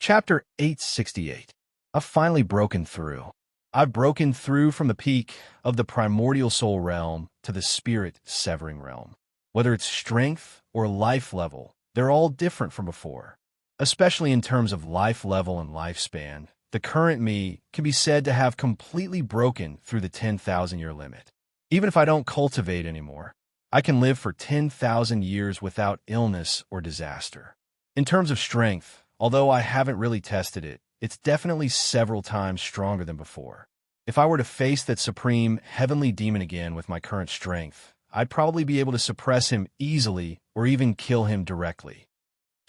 Chapter 868. I've finally broken through. I've broken through from the peak of the primordial soul realm to the spirit-severing realm. Whether it's strength or life level, they're all different from before. Especially in terms of life level and lifespan, the current me can be said to have completely broken through the 10,000-year limit. Even if I don't cultivate anymore, I can live for 10,000 years without illness or disaster. In terms of strength, although I haven't really tested it, it's definitely several times stronger than before. If I were to face that supreme heavenly demon again with my current strength, I'd probably be able to suppress him easily or even kill him directly.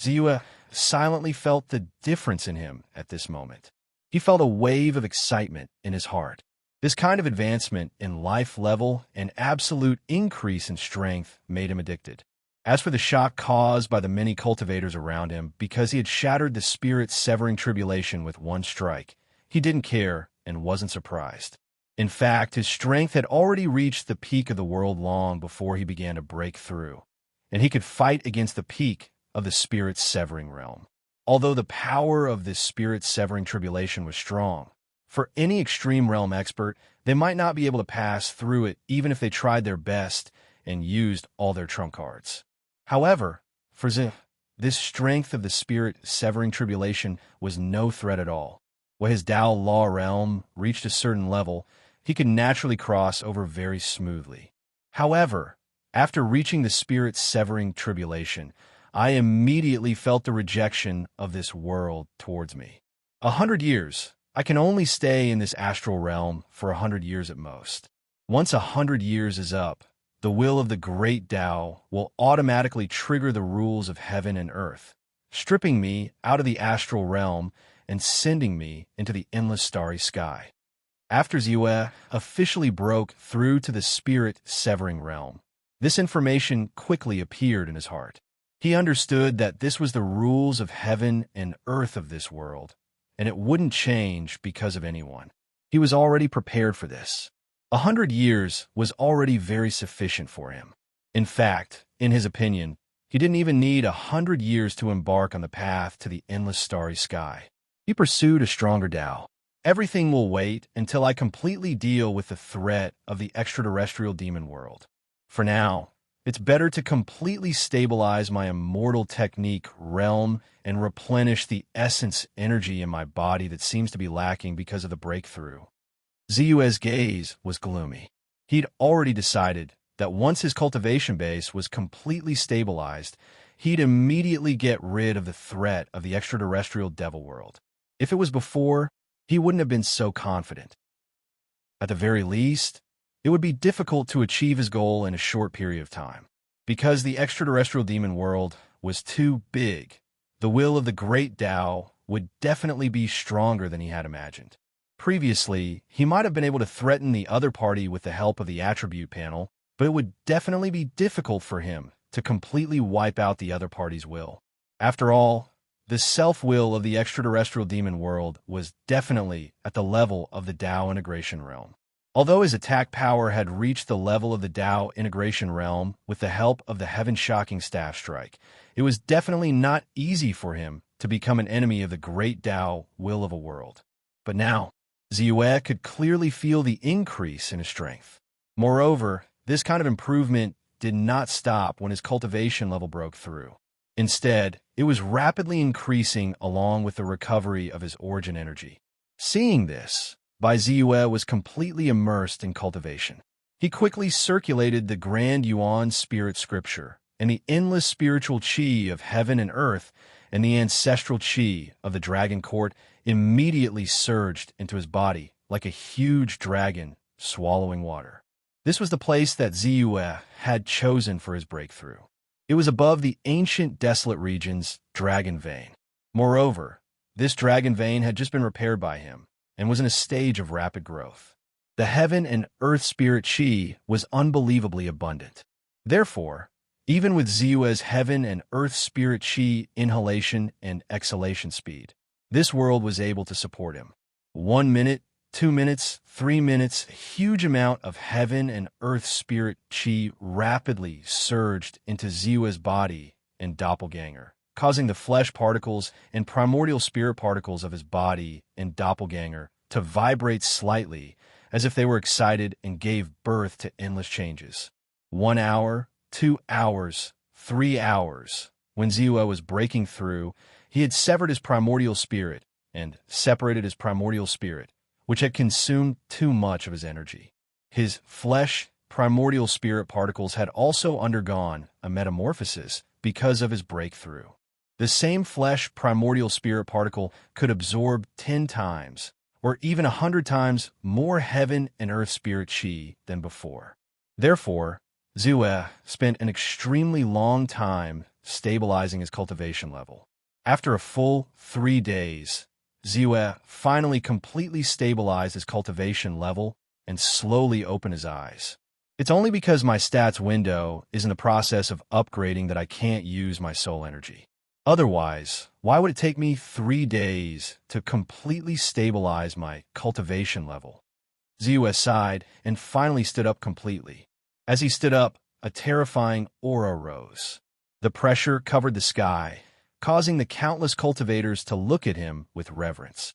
Ziyue silently felt the difference in him at this moment. He felt a wave of excitement in his heart. This kind of advancement in life level and absolute increase in strength made him addicted. As for the shock caused by the many cultivators around him because he had shattered the spirit-severing tribulation with one strike, he didn't care and wasn't surprised. In fact, his strength had already reached the peak of the world long before he began to break through, and he could fight against the peak of the spirit-severing realm. Although the power of this spirit-severing tribulation was strong, for any extreme realm expert, they might not be able to pass through it even if they tried their best and used all their trump cards. However, for Ziyue, this strength of the spirit-severing tribulation was no threat at all. When his Tao Law realm reached a certain level, he could naturally cross over very smoothly. However, after reaching the spirit-severing tribulation, I immediately felt the rejection of this world towards me. 100 years. I can only stay in this astral realm for 100 years at most. Once 100 years is up, the will of the great Tao will automatically trigger the rules of heaven and earth, stripping me out of the astral realm and sending me into the endless starry sky. After Ziyue officially broke through to the spirit-severing realm, this information quickly appeared in his heart. He understood that this was the rules of heaven and earth of this world, and it wouldn't change because of anyone. He was already prepared for this. 100 years was already very sufficient for him. In fact, in his opinion, he didn't even need 100 years to embark on the path to the endless starry sky. He pursued a stronger Tao. Everything will wait until I completely deal with the threat of the extraterrestrial demon world. For now, it's better to completely stabilize my immortal technique realm and replenish the essence energy in my body that seems to be lacking because of the breakthrough. Ziyue's gaze was gloomy. He'd already decided that once his cultivation base was completely stabilized, he'd immediately get rid of the threat of the extraterrestrial devil world. If it was before, he wouldn't have been so confident. At the very least, it would be difficult to achieve his goal in a short period of time. Because the extraterrestrial demon world was too big, the will of the great Tao would definitely be stronger than he had imagined. Previously, he might have been able to threaten the other party with the help of the attribute panel, but it would definitely be difficult for him to completely wipe out the other party's will. After all, the self-will of the extraterrestrial demon world was definitely at the level of the Tao integration realm. Although his attack power had reached the level of the Tao integration realm with the help of the heaven-shocking staff strike, it was definitely not easy for him to become an enemy of the great Tao will of a world. But now, Ziyue could clearly feel the increase in his strength. Moreover, this kind of improvement did not stop when his cultivation level broke through. Instead, it was rapidly increasing along with the recovery of his origin energy. Seeing this, Ziyue was completely immersed in cultivation. He quickly circulated the Grand Yuan Spirit Scripture and the endless spiritual chi of heaven and earth, and the ancestral chi of the Dragon Court immediately surged into his body like a huge dragon swallowing water. This was the place that Ziyue had chosen for his breakthrough. It was above the ancient desolate region's dragon vein. Moreover, this dragon vein had just been repaired by him and was in a stage of rapid growth. The heaven and earth spirit chi was unbelievably abundant. Therefore, even with Ziyue's heaven and earth spirit chi inhalation and exhalation speed, this world was able to support him. 1 minute, 2 minutes, 3 minutes, a huge amount of heaven and earth spirit chi rapidly surged into Ziyue's body and doppelganger, causing the flesh particles and primordial spirit particles of his body and doppelganger to vibrate slightly as if they were excited and gave birth to endless changes. 1 hour, 2 hours, 3 hours. When Ziwa was breaking through, he had severed his primordial spirit and separated his primordial spirit, which had consumed too much of his energy. His flesh primordial spirit particles had also undergone a metamorphosis because of his breakthrough. The same flesh primordial spirit particle could absorb 10 times or even 100 times more heaven and earth spirit chi than before. Therefore, Zue spent an extremely long time stabilizing his cultivation level. After a full 3 days, Zue finally completely stabilized his cultivation level and slowly opened his eyes. It's only because my stats window is in the process of upgrading that I can't use my soul energy. Otherwise, why would it take me 3 days to completely stabilize my cultivation level? Zue sighed and finally stood up completely. As he stood up, a terrifying aura rose. The pressure covered the sky, causing the countless cultivators to look at him with reverence.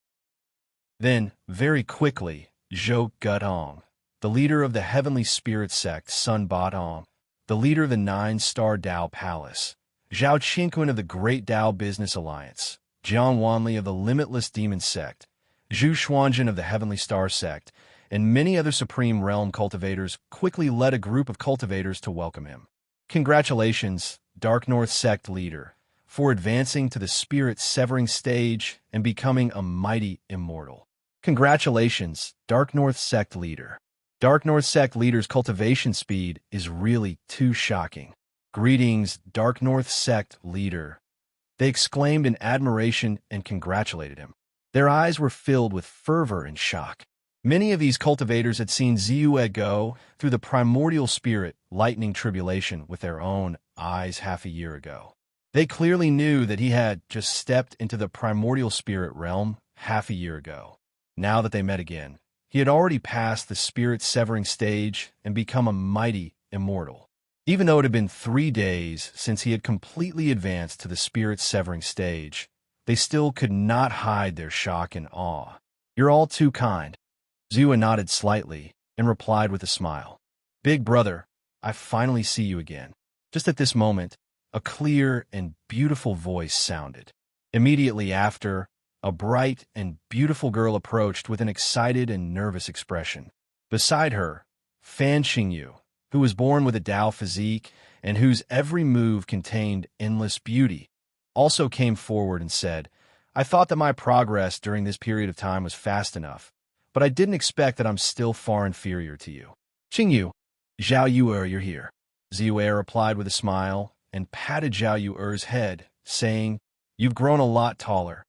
Then, very quickly, Zhou Gudong, the leader of the heavenly spirit sect Sun Batong, the leader of the 9-star Dao Palace, Zhao Qinquan of the Great Dao Business Alliance, Jiang Wanli of the Limitless Demon Sect, Zhu Xuanjin of the Heavenly Star Sect, and many other Supreme Realm cultivators quickly led a group of cultivators to welcome him. Congratulations, Dark North Sect leader, for advancing to the spirit-severing stage and becoming a mighty immortal. Congratulations, Dark North Sect leader. Dark North Sect leader's cultivation speed is really too shocking. Greetings, Dark North Sect leader. They exclaimed in admiration and congratulated him. Their eyes were filled with fervor and shock. Many of these cultivators had seen Ziyue go through the primordial spirit lightning tribulation with their own eyes half a year ago. They clearly knew that he had just stepped into the primordial spirit realm half a year ago. Now that they met again, he had already passed the spirit-severing stage and become a mighty immortal. Even though it had been 3 days since he had completely advanced to the spirit-severing stage, they still could not hide their shock and awe. You're all too kind. Zua nodded slightly and replied with a smile. Big brother, I finally see you again. Just at this moment, a clear and beautiful voice sounded. Immediately after, a bright and beautiful girl approached with an excited and nervous expression. Beside her, Fan Xingyu, who was born with a Dao physique and whose every move contained endless beauty, also came forward and said, I thought that my progress during this period of time was fast enough, but I didn't expect that I'm still far inferior to you. Xingyu, Zhao Yu'er, you're here. Ziyue replied with a smile and patted Zhao Yu'er's head, saying, You've grown a lot taller.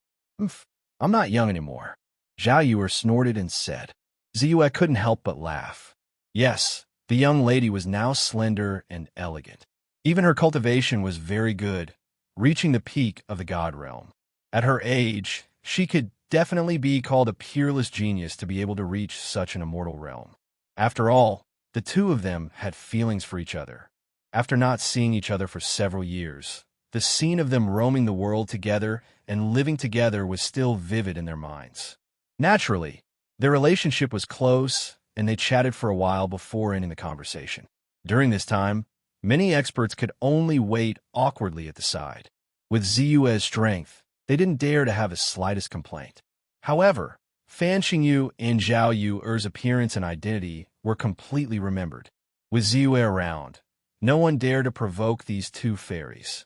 I'm not young anymore. Zhao Yu'er snorted and said. Ziyue couldn't help but laugh. Yes, the young lady was now slender and elegant. Even her cultivation was very good, reaching the peak of the god realm. At her age, she could definitely be called a peerless genius to be able to reach such an immortal realm. After all, the two of them had feelings for each other. After not seeing each other for several years, the scene of them roaming the world together and living together was still vivid in their minds. Naturally, their relationship was close, and they chatted for a while before ending the conversation. During this time, many experts could only wait awkwardly at the side. With Ziyue's strength, they didn't dare to have the slightest complaint. However, Fan Xingyu and Zhao Yu'er's appearance and identity were completely remembered. With Ziyue around, no one dared to provoke these two fairies.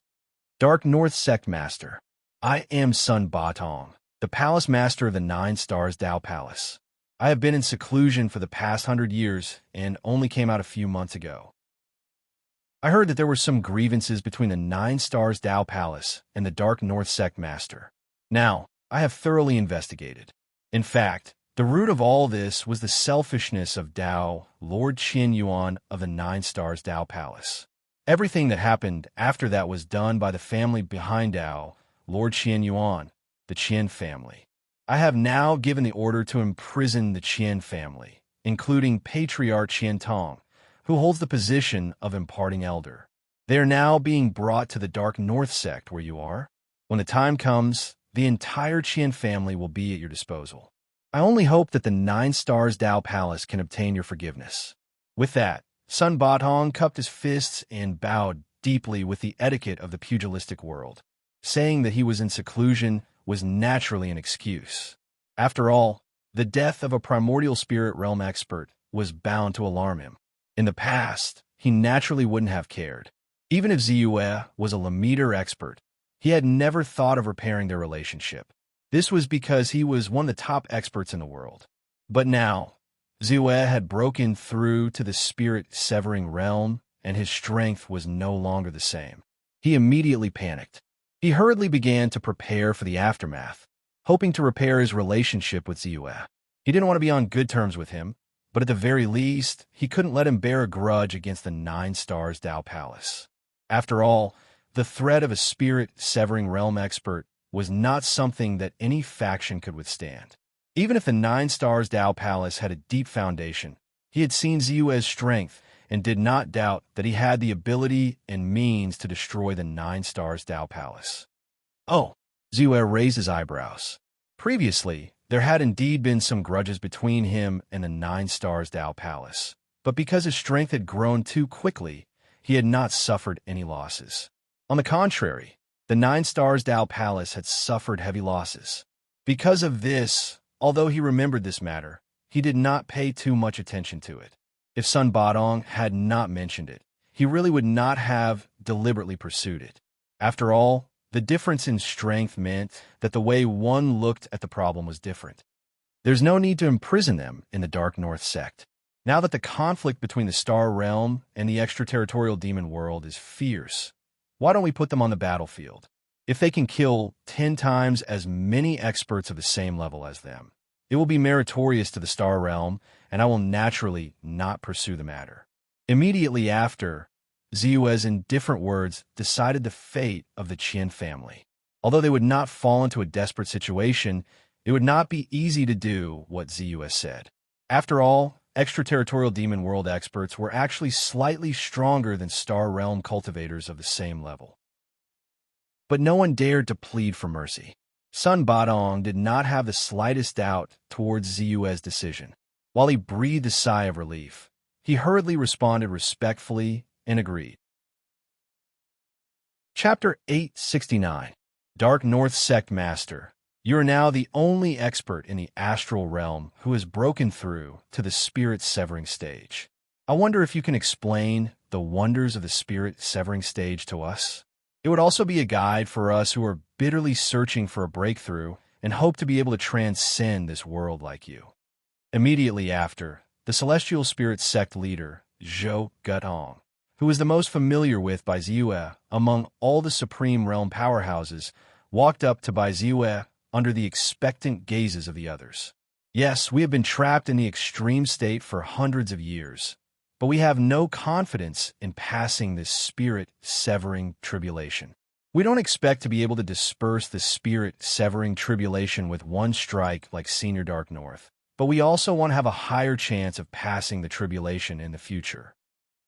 Dark North Sect Master. I am Sun Batong, the Palace Master of the 9 Stars Dao Palace. I have been in seclusion for the past 100 years and only came out a few months ago. I heard that there were some grievances between the 9 Stars Dao Palace and the Dark North Sect Master. Now, I have thoroughly investigated. In fact, the root of all this was the selfishness of Dao, Lord Qin Yuan of the 9 Stars Dao Palace. Everything that happened after that was done by the family behind Dao, Lord Qin Yuan, the Qin family. I have now given the order to imprison the Qin family, including Patriarch Qian Tong, who holds the position of imparting elder. They are now being brought to the Dark North Sect where you are. When the time comes, the entire Qian family will be at your disposal. I only hope that the 9 Stars Dao Palace can obtain your forgiveness." With that, Sun Batong cupped his fists and bowed deeply with the etiquette of the pugilistic world. Saying that he was in seclusion was naturally an excuse. After all, the death of a primordial spirit realm expert was bound to alarm him. In the past, he naturally wouldn't have cared. Even if Ziyue was a Lamiter expert, he had never thought of repairing their relationship. This was because he was one of the top experts in the world. But now, Ziyue had broken through to the spirit-severing realm, and his strength was no longer the same. He immediately panicked. He hurriedly began to prepare for the aftermath, hoping to repair his relationship with Ziyue. He didn't want to be on good terms with him, but at the very least, he couldn't let him bear a grudge against the 9 Stars Dao Palace. After all, the threat of a spirit-severing realm expert was not something that any faction could withstand. Even if the 9 Stars Dao Palace had a deep foundation, he had seen Ziyue's strength and did not doubt that he had the ability and means to destroy the 9 Stars Dao Palace. Oh, Ziyue raised his eyebrows. Previously, there had indeed been some grudges between him and the 9 Stars Dao Palace, but because his strength had grown too quickly, he had not suffered any losses. On the contrary, the 9 Stars Dao Palace had suffered heavy losses. Because of this, although he remembered this matter, he did not pay too much attention to it. If Sun Batong had not mentioned it, he really would not have deliberately pursued it. After all, the difference in strength meant that the way one looked at the problem was different. There's no need to imprison them in the Dark North sect. Now that the conflict between the Star Realm and the extraterritorial demon world is fierce, why don't we put them on the battlefield? If they can kill 10 times as many experts of the same level as them, it will be meritorious to the Star Realm, and I will naturally not pursue the matter. Immediately after, Ziyue's indifferent words decided the fate of the Qian family. Although they would not fall into a desperate situation, it would not be easy to do what Ziyue said. After all, extraterritorial demon world experts were actually slightly stronger than Star Realm cultivators of the same level. But no one dared to plead for mercy. Sun Batong did not have the slightest doubt towards Ziyue's decision. While he breathed a sigh of relief, he hurriedly responded respectfully and agreed. Chapter 869. Dark North Sect Master, you are now the only expert in the astral realm who has broken through to the spirit-severing stage. I wonder if you can explain the wonders of the spirit-severing stage to us? It would also be a guide for us who are bitterly searching for a breakthrough and hope to be able to transcend this world like you. Immediately after, the Celestial Spirit Sect leader, Zhou Gutong, who was the most familiar with Bai Ziyue among all the Supreme Realm powerhouses, walked up to Bai Ziyue under the expectant gazes of the others. Yes, we have been trapped in the extreme state for hundreds of years, but we have no confidence in passing this spirit-severing tribulation. We don't expect to be able to disperse the spirit-severing tribulation with one strike like Senior Dark North, but we also want to have a higher chance of passing the tribulation in the future.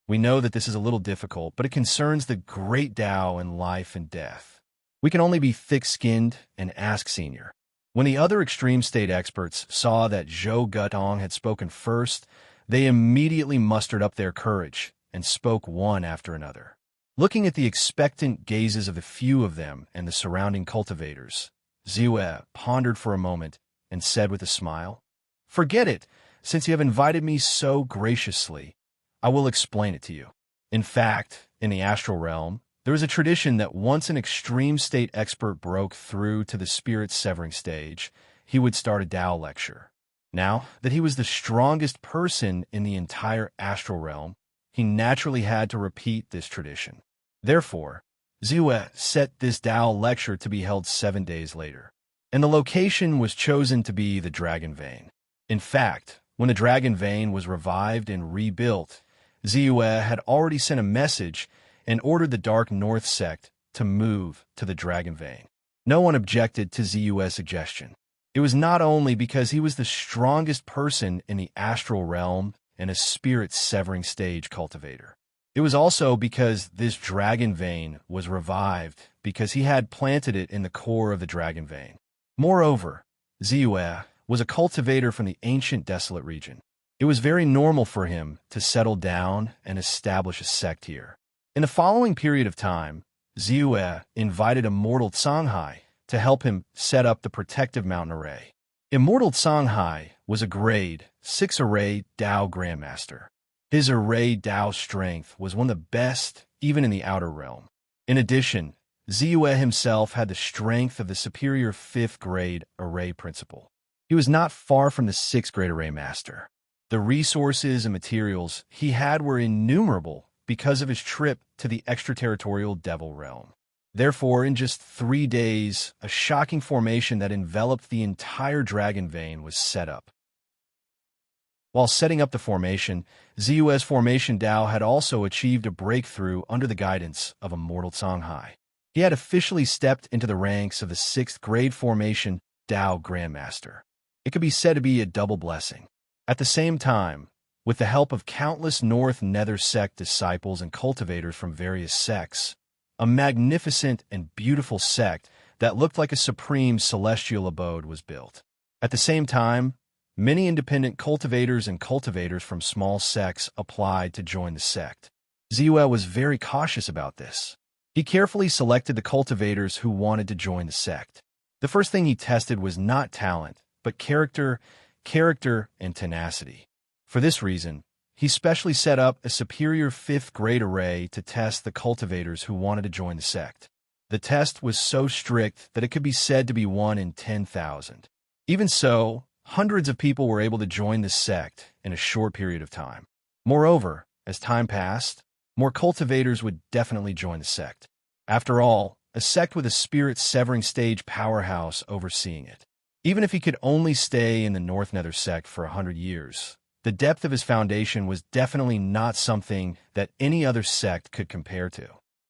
We know that this is a little difficult, but it concerns the great Tao in life and death. We can only be thick-skinned and ask Senior. When the other extreme state experts saw that Zhou Gutong had spoken first, they immediately mustered up their courage and spoke one after another. Looking at the expectant gazes of the few of them and the surrounding cultivators, Ziyue pondered for a moment and said with a smile, "Forget it. Since you have invited me so graciously, I will explain it to you. In fact, in the astral realm, there is a tradition that once an extreme state expert broke through to the spirit-severing stage, he would start a Tao lecture. Now that he was the strongest person in the entire astral realm, he naturally had to repeat this tradition. Therefore, Ziyue set this Tao lecture to be held 7 days later, and the location was chosen to be the Dragon Vein. In fact, when the Dragon Vein was revived and rebuilt, Ziyue had already sent a message and ordered the Dark North sect to move to the Dragon Vein. No one objected to Ziyue's suggestion. It was not only because he was the strongest person in the astral realm and a spirit-severing stage cultivator. It was also because this Dragon Vein was revived because he had planted it in the core of the dragon vein. Moreover, Ziyue was a cultivator from the ancient desolate region. It was very normal for him to settle down and establish a sect here. In the following period of time, Ziyue invited Immortal Songhai to help him set up the protective mountain array. Immortal Songhai was a grade 6 array Dao Grandmaster. His array Dao strength was one of the best even in the outer realm. In addition, Ziyue himself had the strength of the superior 5th grade array principal. He was not far from the 6th grade array master. The resources and materials he had were innumerable because of his trip to the extraterritorial devil realm. Therefore, in just 3 days, a shocking formation that enveloped the entire dragon vein was set up. While setting up the formation, Ziyue's formation Dao had also achieved a breakthrough under the guidance of Immortal Songhai. He had officially stepped into the ranks of the 6th grade formation Dao Grandmaster. It could be said to be a double blessing. At the same time, with the help of countless North Nether sect disciples and cultivators from various sects, a magnificent and beautiful sect that looked like a supreme celestial abode was built. At the same time, many independent cultivators and cultivators from small sects applied to join the sect. Ziyue was very cautious about this. He carefully selected the cultivators who wanted to join the sect. The first thing he tested was not talent, but character, and tenacity. For this reason, he specially set up a superior 5th grade array to test the cultivators who wanted to join the sect. The test was so strict that it could be said to be 1 in 10,000. Even so, hundreds of people were able to join the sect in a short period of time. Moreover, as time passed, more cultivators would definitely join the sect. After all, a sect with a spirit-severing stage powerhouse overseeing it. Even if he could only stay in the North Nether sect for 100 years, the depth of his foundation was definitely not something that any other sect could compare to.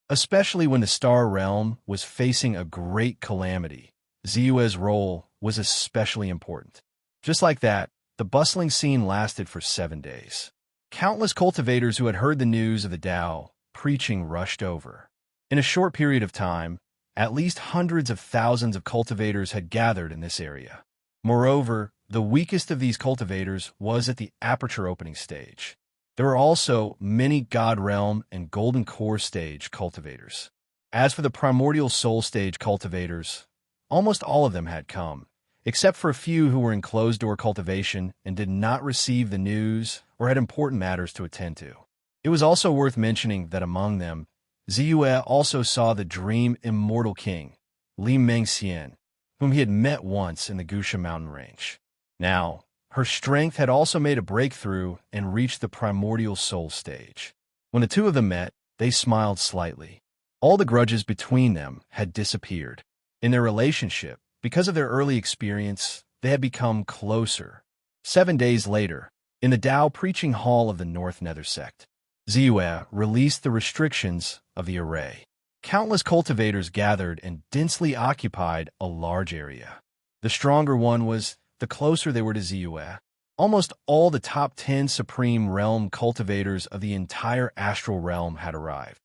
Especially when the Star Realm was facing a great calamity, Ziyue's role was especially important. Just like that, the bustling scene lasted for 7 days. Countless cultivators who had heard the news of the Dao preaching rushed over. In a short period of time, at least hundreds of thousands of cultivators had gathered in this area. Moreover, the weakest of these cultivators was at the aperture opening stage. There were also many God Realm and Golden Core stage cultivators. As for the Primordial Soul stage cultivators, almost all of them had come, except for a few who were in closed-door cultivation and did not receive the news or had important matters to attend to. It was also worth mentioning that among them, Ziyue also saw the Dream Immortal King, Li Mengxian, whom he had met once in the Gusha mountain range. Now, her strength had also made a breakthrough and reached the Primordial Soul stage. When the two of them met, they smiled slightly. All the grudges between them had disappeared. In their relationship, because of their early experience, they had become closer. 7 days later, in the Dao Preaching Hall of the North Nether sect, Ziyue released the restrictions of the array. Countless cultivators gathered and densely occupied a large area. The stronger one was the closer they were to Ziyue. Almost all the top 10 Supreme Realm cultivators of the entire Astral Realm had arrived.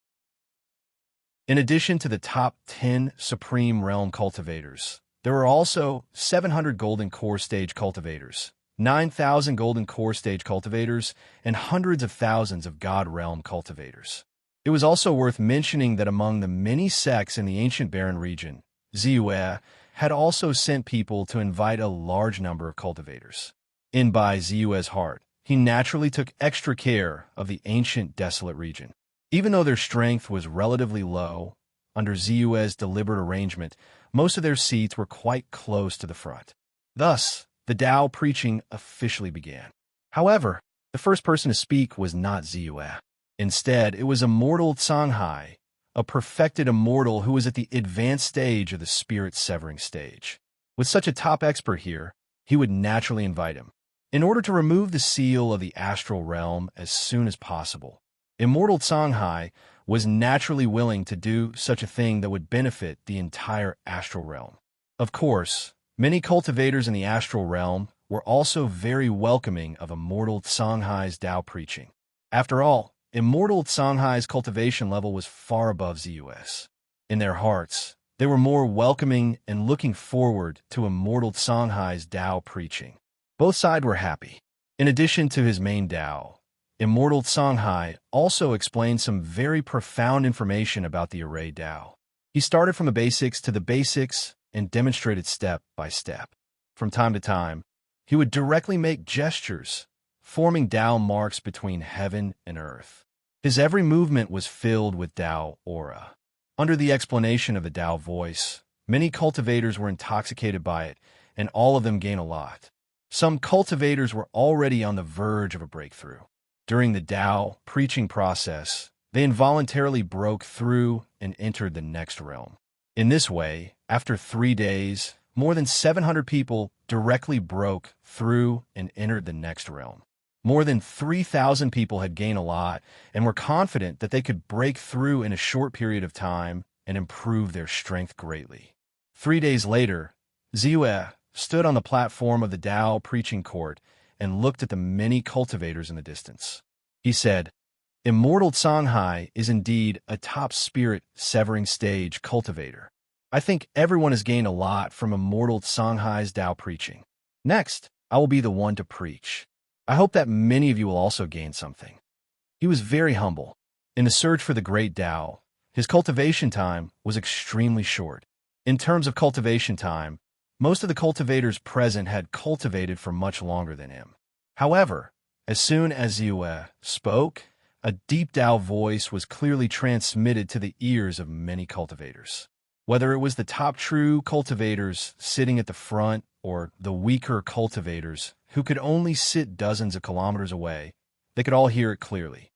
In addition to the top 10 Supreme Realm cultivators, there were also 700 Golden Core stage cultivators, 9,000 Golden Core stage cultivators, and hundreds of thousands of God Realm cultivators. It was also worth mentioning that among the many sects in the ancient Barren region, Ziyue had also sent people to invite a large number of cultivators. In by Ziyue's heart, he naturally took extra care of the ancient desolate region. Even though their strength was relatively low, under Ziyue's deliberate arrangement, most of their seats were quite close to the front. Thus, the Dao preaching officially began. However, the first person to speak was not Ziyue. Instead, it was Immortal Songhai, a perfected immortal who was at the advanced stage of the spirit-severing stage. With such a top expert here, he would naturally invite him. In order to remove the seal of the astral realm as soon as possible, Immortal Songhai was naturally willing to do such a thing that would benefit the entire astral realm. Of course, many cultivators in the astral realm were also very welcoming of Immortal Songhai's Dao preaching. After all, Immortal Songhai's cultivation level was far above Ziyue's. In their hearts, they were more welcoming and looking forward to Immortal Songhai's Tao preaching. Both sides were happy. In addition to his main Tao, Immortal Songhai also explained some very profound information about the array Tao. He started from the basics to the basics and demonstrated step by step. From time to time, he would directly make gestures, forming Tao marks between heaven and earth. His every movement was filled with Tao aura. Under the explanation of the Tao voice, many cultivators were intoxicated by it, and all of them gained a lot. Some cultivators were already on the verge of a breakthrough. During the Tao preaching process, they involuntarily broke through and entered the next realm. In this way, after 3 days, more than 700 people directly broke through and entered the next realm. More than 3,000 people had gained a lot and were confident that they could break through in a short period of time and improve their strength greatly. 3 days later, Ziyue stood on the platform of the Tao preaching court and looked at the many cultivators in the distance. He said, "Immortal Songhai is indeed a top spirit severing stage cultivator. I think everyone has gained a lot from Immortal Songhai's Tao preaching. Next, I will be the one to preach. I hope that many of you will also gain something." He was very humble. In the search for the great Tao, his cultivation time was extremely short. In terms of cultivation time, most of the cultivators present had cultivated for much longer than him. However, as soon as Ziyue spoke, a deep Tao voice was clearly transmitted to the ears of many cultivators. Whether it was the top true cultivators sitting at the front or the weaker cultivators who could only sit dozens of kilometers away, they could all hear it clearly.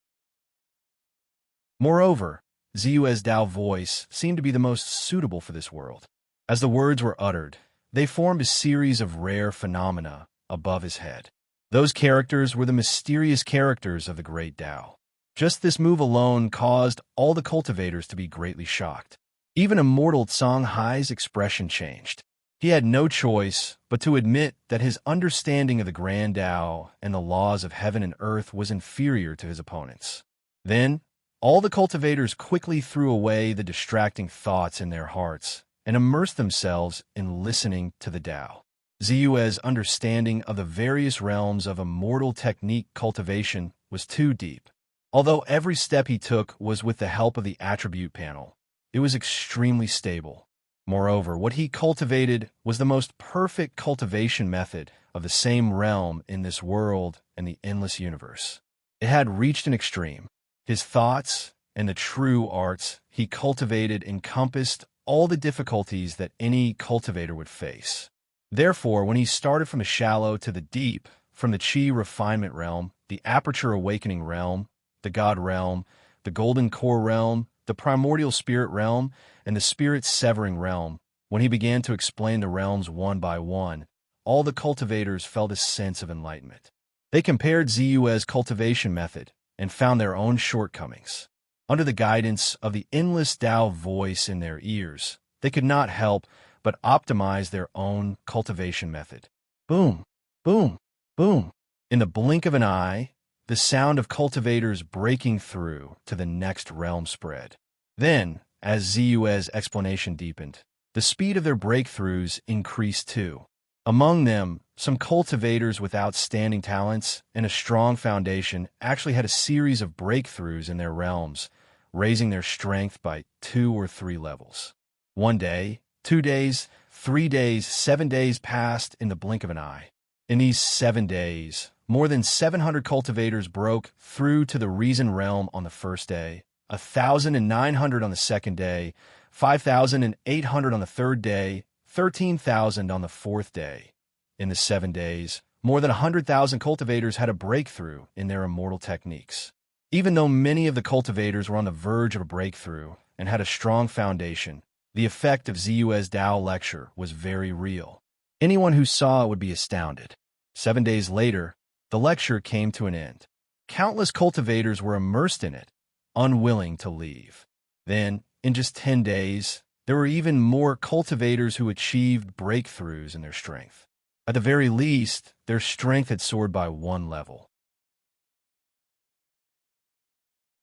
Moreover, Ziyue's Tao voice seemed to be the most suitable for this world. As the words were uttered, they formed a series of rare phenomena above his head. Those characters were the mysterious characters of the great Tao. Just this move alone caused all the cultivators to be greatly shocked. Even Immortal Songhai's expression changed. He had no choice but to admit that his understanding of the Grand Tao and the laws of heaven and earth was inferior to his opponents. Then, all the cultivators quickly threw away the distracting thoughts in their hearts and immersed themselves in listening to the Tao. Ziyue's understanding of the various realms of immortal technique cultivation was too deep. Although every step he took was with the help of the attribute panel, it was extremely stable. Moreover, what he cultivated was the most perfect cultivation method of the same realm in this world and the endless universe. It had reached an extreme. His thoughts and the true arts he cultivated encompassed all the difficulties that any cultivator would face. Therefore, when he started from the shallow to the deep, from the Qi refinement realm, the aperture awakening realm, the God realm, the golden core realm, the primordial spirit realm, and the spirit severing realm, when he began to explain the realms one by one, all the cultivators felt a sense of enlightenment. They compared Ziyue's cultivation method and found their own shortcomings. Under the guidance of the endless Tao voice in their ears, they could not help but optimize their own cultivation method. Boom, boom, boom. In the blink of an eye, the sound of cultivators breaking through to the next realm spread. Then, as Ziyue's explanation deepened, the speed of their breakthroughs increased too. Among them, some cultivators with outstanding talents and a strong foundation actually had a series of breakthroughs in their realms, raising their strength by 2 or 3 levels. 1 day, 2 days, 3 days, 7 days passed in the blink of an eye. In these 7 days, more than 700 cultivators broke through to the reason realm on the first day, 1,900 on the second day, 5,800 on the third day, 13,000 on the fourth day. In the 7 days, more than 100,000 cultivators had a breakthrough in their immortal techniques. Even though many of the cultivators were on the verge of a breakthrough and had a strong foundation, the effect of Ziyue's Tao lecture was very real. Anyone who saw it would be astounded. 7 days later, the lecture came to an end. Countless cultivators were immersed in it, unwilling to leave. Then, in just 10 days, there were even more cultivators who achieved breakthroughs in their strength. At the very least, their strength had soared by 1 level.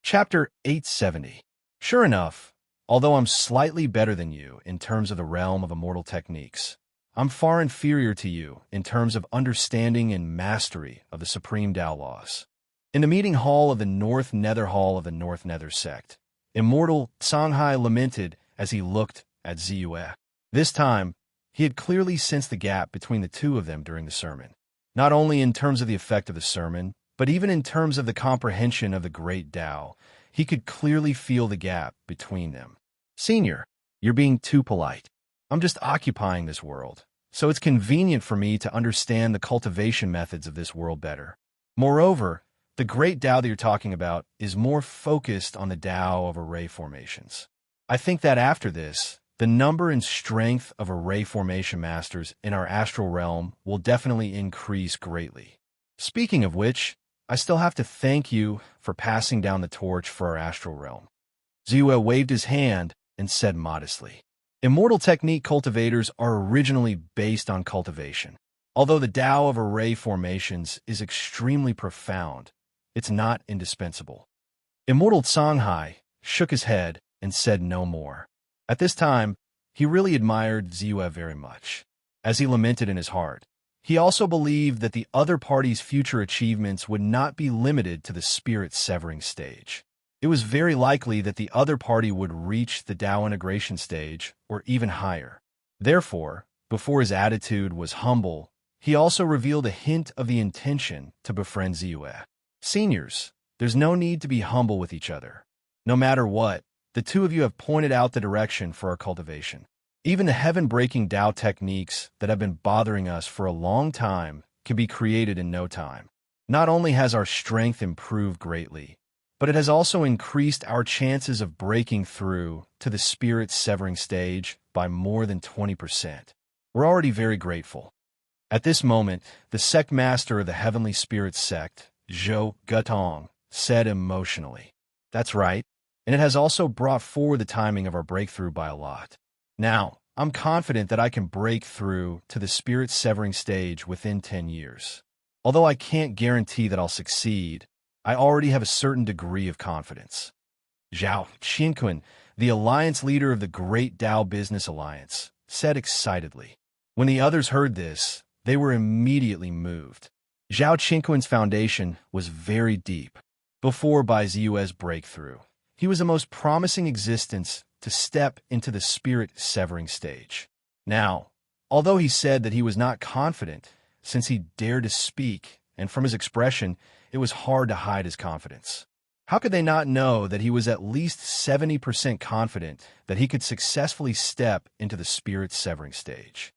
Chapter 870. Sure enough, Although I'm slightly better than you in terms of the realm of immortal techniques, I'm far inferior to you in terms of understanding and mastery of the supreme Tao laws. In the meeting hall of the North Nether Hall of the North Nether sect, immortal Songhai lamented as he looked at Ziyue. This time, he had clearly sensed the gap between the two of them during the sermon, not only in terms of the effect of the sermon, but even in terms of the comprehension of the great Tao. He could clearly feel the gap between them. Senior, you're being too polite. I'm just occupying this world, so it's convenient for me to understand the cultivation methods of this world better. Moreover, the great Tao that you're talking about is more focused on the Tao of array formations. I think that after this, the number and strength of array formation masters in our astral realm will definitely increase greatly. Speaking of which, I still have to thank you for passing down the torch for our astral realm. Ziyue waved his hand and said modestly, Immortal technique cultivators are originally based on cultivation. Although the Tao of array formations is extremely profound, it's not indispensable. Immortal Songhai shook his head and said no more. At this time, he really admired Ziyue very much. As he lamented in his heart, he also believed that the other party's future achievements would not be limited to the spirit-severing stage. It was very likely that the other party would reach the Tao integration stage or even higher. Therefore, before his attitude was humble, he also revealed a hint of the intention to befriend Ziyue. Seniors, there's no need to be humble with each other. No matter what, the two of you have pointed out the direction for our cultivation. Even the heaven-breaking Tao techniques that have been bothering us for a long time can be created in no time. Not only has our strength improved greatly, but it has also increased our chances of breaking through to the spirit-severing stage by more than 20%. We're already very grateful. At this moment, the sect master of the Heavenly Spirit sect, Zhou Gutong, said emotionally, That's right, and it has also brought forward the timing of our breakthrough by a lot. Now, I'm confident that I can break through to the spirit-severing stage within 10 years. Although I can't guarantee that I'll succeed, I already have a certain degree of confidence. Zhao Qinquan, the alliance leader of the Great Tao Business Alliance, said excitedly. When the others heard this, they were immediately moved. Zhao Qinquan's foundation was very deep. Before Bai Ziyue's breakthrough, he was the most promising existence to step into the spirit-severing stage. Now, although he said that he was not confident since he dared to speak, and from his expression, it was hard to hide his confidence. How could they not know that he was at least 70% confident that he could successfully step into the spirit-severing stage?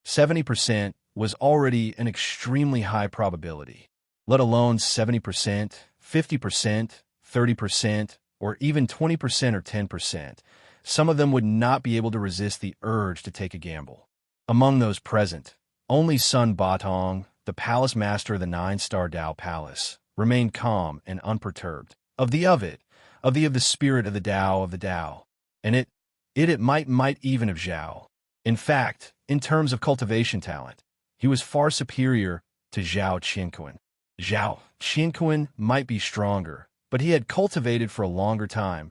70% was already an extremely high probability, let alone 70%, 50%, 30%, or even 20% or 10%. Some of them would not be able to resist the urge to take a gamble. Among those present, only Sun Batong, the palace master of the 9-star Tao Palace, remained calm and unperturbed. Of the spirit of the Tao, and it might even of Zhao. In fact, in terms of cultivation talent, he was far superior to Zhao Qinquan. Zhao Qinquan might be stronger, but he had cultivated for a longer time,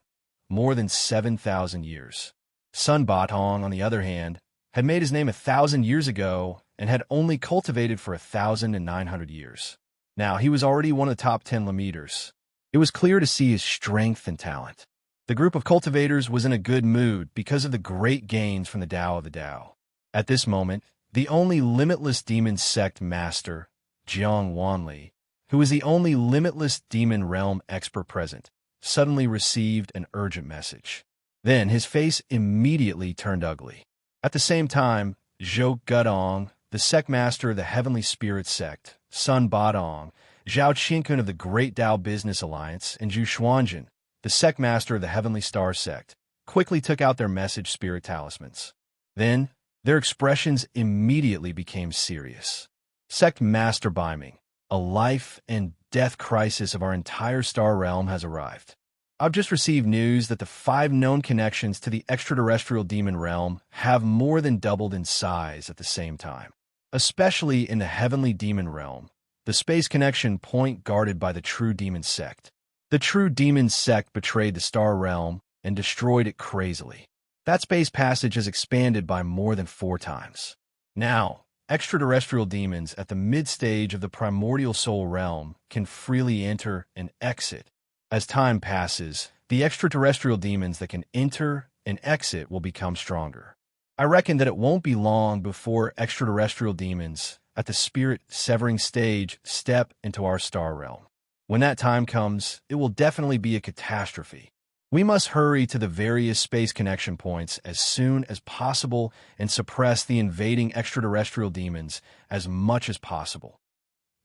more than 7,000 years. Sun Batong, on the other hand, had made his name 1,000 years ago and had only cultivated for 1,900 years. Now, he was already one of the top 10 leaders. It was clear to see his strength and talent. The group of cultivators was in a good mood because of the great gains from the Tao of the Tao. At this moment, the only limitless demon sect master, Jiang Wanli, who was the only limitless demon realm expert present, suddenly received an urgent message. Then his face immediately turned ugly. At the same time, Zhou Gutong, the sect master of the Heavenly Spirit sect, Sun Batong, Zhao Qinquan of the Great Tao Business Alliance, and Zhu Xuanjun, the sect master of the Heavenly Star sect, quickly took out their message spirit talismans. Then, their expressions immediately became serious. Sect Master Biming, a life and death crisis of our entire star realm has arrived. I've just received news that the 5 known connections to the extraterrestrial demon realm have more than doubled in size at the same time. Especially in the heavenly demon realm, the space connection point guarded by the true demon sect. The true demon sect betrayed the star realm and destroyed it crazily. That space passage has expanded by more than 4 times. Now, extraterrestrial demons at the mid-stage of the primordial soul realm can freely enter and exit. As time passes, the extraterrestrial demons that can enter and exit will become stronger. I reckon that it won't be long before extraterrestrial demons at the spirit-severing stage step into our star realm. When that time comes, it will definitely be a catastrophe. We must hurry to the various space connection points as soon as possible and suppress the invading extraterrestrial demons as much as possible.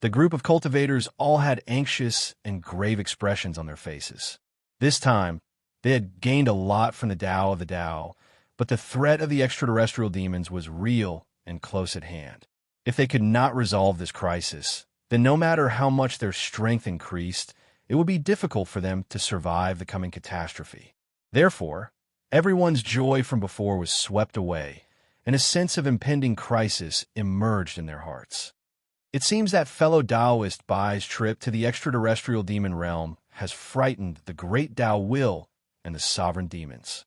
The group of cultivators all had anxious and grave expressions on their faces. This time, they had gained a lot from the Tao of the Tao, but the threat of the extraterrestrial demons was real and close at hand. If they could not resolve this crisis, then no matter how much their strength increased, it would be difficult for them to survive the coming catastrophe. Therefore, everyone's joy from before was swept away, and a sense of impending crisis emerged in their hearts. It seems that fellow Taoist Bai's trip to the extraterrestrial demon realm has frightened the great Tao will and the sovereign demons.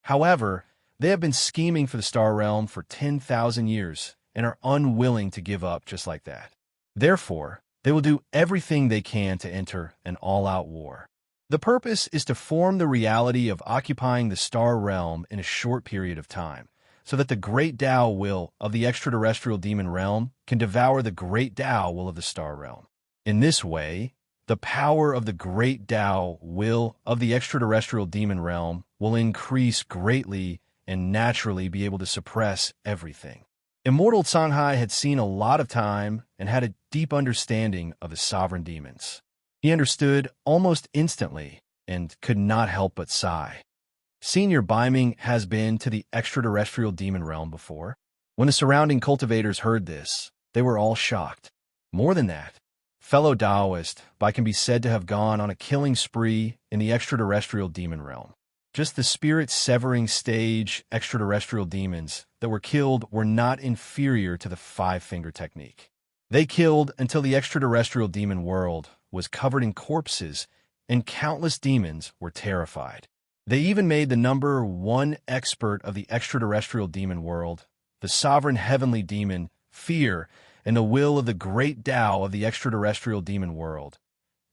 However, they have been scheming for the star realm for 10,000 years and are unwilling to give up just like that. Therefore, they will do everything they can to enter an all-out war. The purpose is to form the reality of occupying the star realm in a short period of time, so that the great Tao will of the extraterrestrial demon realm can devour the great Tao will of the star realm. In this way, the power of the great Tao will of the extraterrestrial demon realm will increase greatly and naturally be able to suppress everything. Immortal Songhai had seen a lot of time and had a deep understanding of the sovereign demons. He understood almost instantly and could not help but sigh. Senior Baiming has been to the extraterrestrial demon realm before. When the surrounding cultivators heard this, they were all shocked. More than that, fellow Taoist Bai can be said to have gone on a killing spree in the extraterrestrial demon realm. Just the spirit-severing stage extraterrestrial demons that were killed were not inferior to the five-finger technique. They killed until the extraterrestrial demon world was covered in corpses, and countless demons were terrified. They even made the number 1 expert of the extraterrestrial demon world, the sovereign heavenly demon, fear and the will of the great Tao of the extraterrestrial demon world.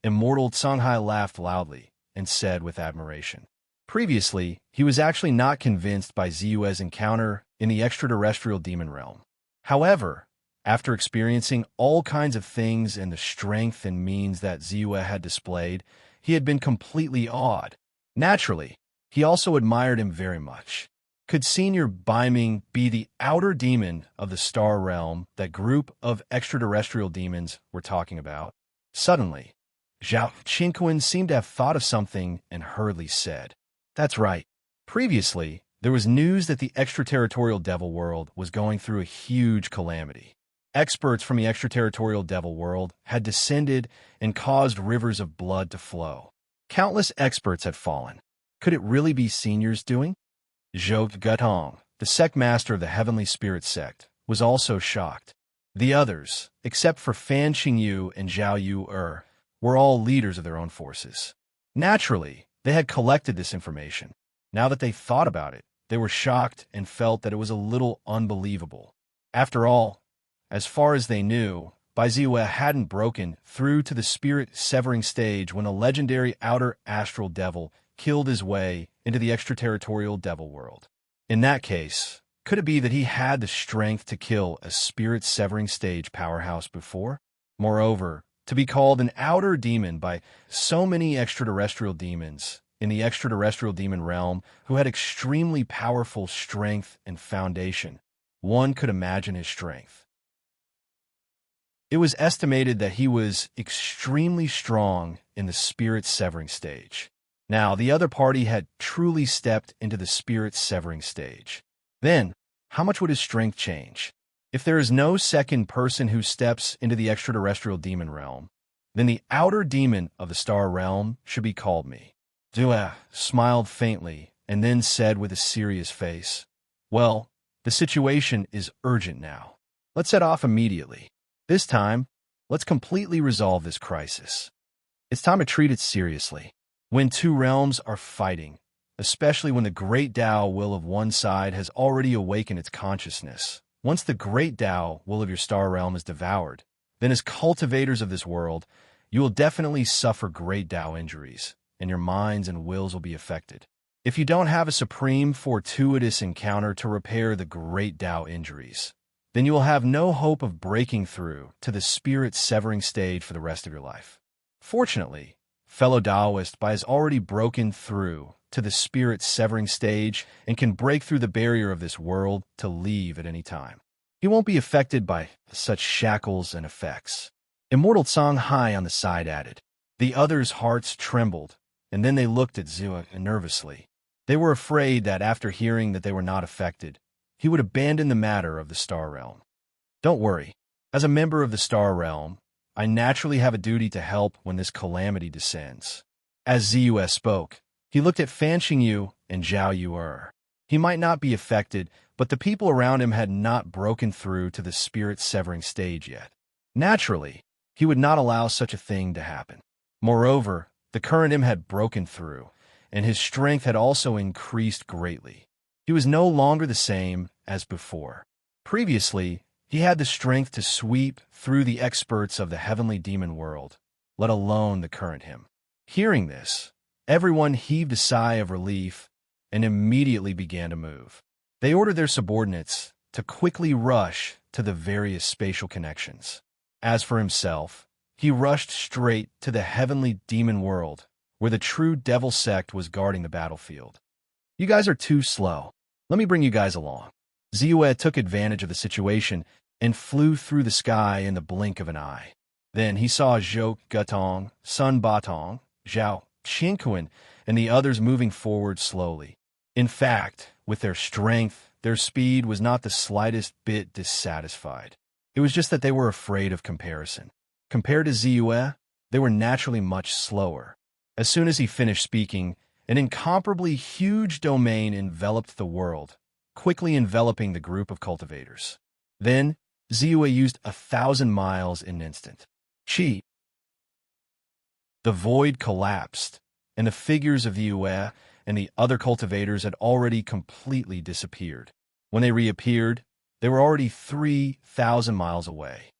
Immortal Songhai laughed loudly and said with admiration. Previously, he was actually not convinced by Ziyue's encounter in the extraterrestrial demon realm. However, after experiencing all kinds of things and the strength and means that Ziyue had displayed, he had been completely awed. Naturally, he also admired him very much. Could Senior Baiming be the outer demon of the star realm that group of extraterrestrial demons were talking about? Suddenly, Zhao Qingquan seemed to have thought of something and hurriedly said, "That's right. Previously, there was news that the extraterritorial devil world was going through a huge calamity. Experts from the extraterritorial devil world had descended and caused rivers of blood to flow. Countless experts had fallen. Could it really be Senior's doing?" Zhou Gutong, the sect master of the Heavenly Spirit sect, was also shocked. The others, except for Fan Qingyu and Zhao Yu were all leaders of their own forces. Naturally, they had collected this information. Now that they thought about it, they were shocked and felt that it was a little unbelievable. After all, as far as they knew, Bai Ziyue hadn't broken through to the spirit-severing stage when a legendary outer astral devil killed his way into the extraterritorial devil world. In that case, could it be that he had the strength to kill a spirit-severing stage powerhouse before? Moreover, to be called an outer demon by so many extraterrestrial demons in the extraterrestrial demon realm who had extremely powerful strength and foundation, one could imagine his strength. It was estimated that he was extremely strong in the spirit-severing stage. Now, the other party had truly stepped into the spirit-severing stage. Then, how much would his strength change? If there is no second person who steps into the extraterrestrial demon realm, then the outer demon of the star realm should be called me. Ziyue smiled faintly and then said with a serious face, "Well, the situation is urgent now. Let's set off immediately. This time, let's completely resolve this crisis. It's time to treat it seriously." When two realms are fighting, especially when the great Tao will of one side has already awakened its consciousness, once the great Tao will of your star realm is devoured, then as cultivators of this world, you will definitely suffer great Tao injuries, and your minds and wills will be affected. If you don't have a supreme fortuitous encounter to repair the great Tao injuries, then you will have no hope of breaking through to the spirit-severing stage for the rest of your life. Fortunately, fellow Taoist has already broken through to the spirit-severing stage and can break through the barrier of this world to leave at any time. He won't be affected by such shackles and effects. Immortal Songhai on the side added. The others' hearts trembled, and then they looked at Zua nervously. They were afraid that after hearing that they were not affected, he would abandon the matter of the Star Realm. Don't worry. As a member of the Star Realm, I naturally have a duty to help when this calamity descends. As Zua spoke, he looked at Fan Qingyu and Zhao Yuer. He might not be affected, but the people around him had not broken through to the spirit-severing stage yet. Naturally, he would not allow such a thing to happen. Moreover, the current him had broken through, and his strength had also increased greatly. He was no longer the same as before. Previously, he had the strength to sweep through the experts of the heavenly demon world, let alone the current him. Hearing this, everyone heaved a sigh of relief and immediately began to move. They ordered their subordinates to quickly rush to the various spatial connections. As for himself, he rushed straight to the heavenly demon world, where the true devil sect was guarding the battlefield. You guys are too slow. Let me bring you guys along. Ziyue took advantage of the situation and flew through the sky in the blink of an eye. Then he saw Zhou Gutong, Sun Batong, Zhao Qingquan, and the others moving forward slowly. In fact, with their strength, their speed was not the slightest bit dissatisfied. It was just that they were afraid of comparison. Compared to Ziyue, they were naturally much slower. As soon as he finished speaking, an incomparably huge domain enveloped the world, quickly enveloping the group of cultivators. Then, Ziyue used 1,000 miles in an instant. Chi. The void collapsed, and the figures of Ziyue and the other cultivators had already completely disappeared. When they reappeared, they were already 3,000 miles away.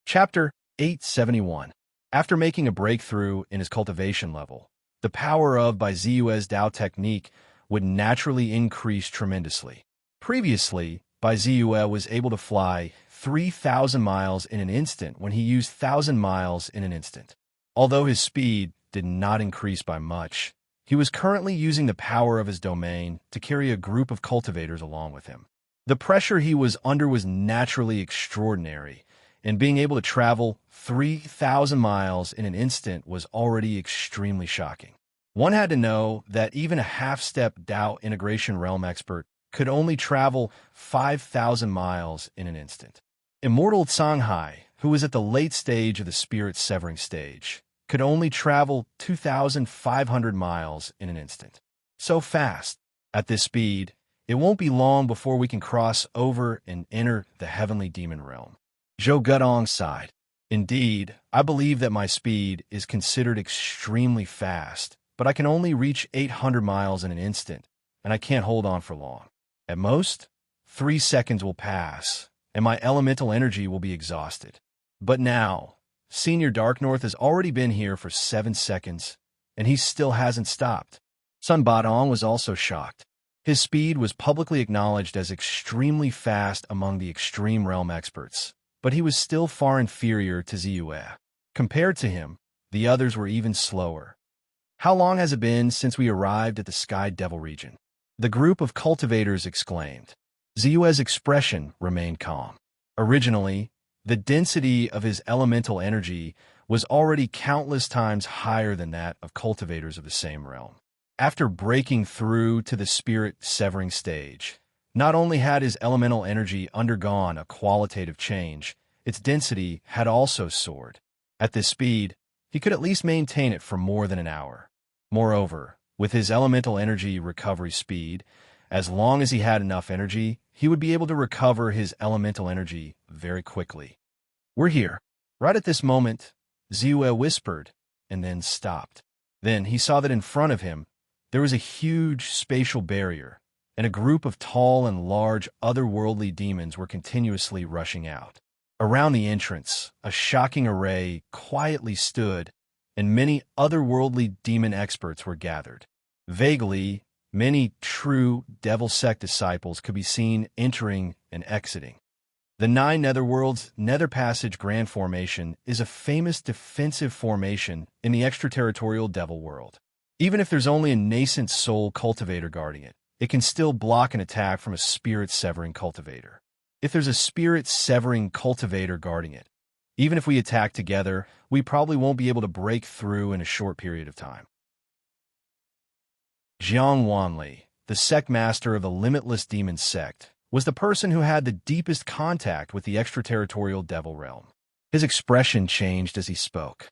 Chapter 871. After making a breakthrough in his cultivation level, the power of by Ziyue's Dao technique would naturally increase tremendously. Previously, Bai Ziyue was able to fly 3,000 miles in an instant when he used 1,000 miles in an instant. Although his speed did not increase by much, he was currently using the power of his domain to carry a group of cultivators along with him. The pressure he was under was naturally extraordinary, and being able to travel 3,000 miles in an instant was already extremely shocking. One had to know that even a half-step Dao integration realm expert could only travel 5,000 miles in an instant. Immortal Songhai, who was at the late stage of the spirit-severing stage, could only travel 2,500 miles in an instant. So fast. At this speed, it won't be long before we can cross over and enter the heavenly demon realm. Zhou Gutong sighed. Indeed, I believe that my speed is considered extremely fast, but I can only reach 800 miles in an instant, and I can't hold on for long. At most, 3 seconds will pass, and my elemental energy will be exhausted. But now, Senior Dark North has already been here for 7 seconds, and he still hasn't stopped. Sun Batong was also shocked. His speed was publicly acknowledged as extremely fast among the extreme realm experts, but he was still far inferior to Ziyue. Compared to him, the others were even slower. How long has it been since we arrived at the Sky Devil region? The group of cultivators exclaimed. Ziyue's expression remained calm. Originally, the density of his elemental energy was already countless times higher than that of cultivators of the same realm. After breaking through to the spirit-severing stage, not only had his elemental energy undergone a qualitative change, its density had also soared. At this speed, he could at least maintain it for more than an hour. Moreover, with his elemental energy recovery speed, as long as he had enough energy, he would be able to recover his elemental energy very quickly. We're here. Right at this moment, Ziwe whispered, and then stopped. Then he saw that in front of him, there was a huge spatial barrier, and a group of tall and large otherworldly demons were continuously rushing out. Around the entrance, a shocking array quietly stood, and many otherworldly demon experts were gathered. Vaguely, many true Devil Sect disciples could be seen entering and exiting. The Nine Netherworlds Nether Passage Grand Formation is a famous defensive formation in the extraterritorial Devil world. Even if there's only a nascent soul cultivator guarding it, it can still block an attack from a spirit-severing cultivator. If there's a spirit-severing cultivator guarding it, even if we attack together, we probably won't be able to break through in a short period of time. Jiang Wanli, the sect master of the Limitless Demon Sect, was the person who had the deepest contact with the extraterritorial devil realm. His expression changed as he spoke.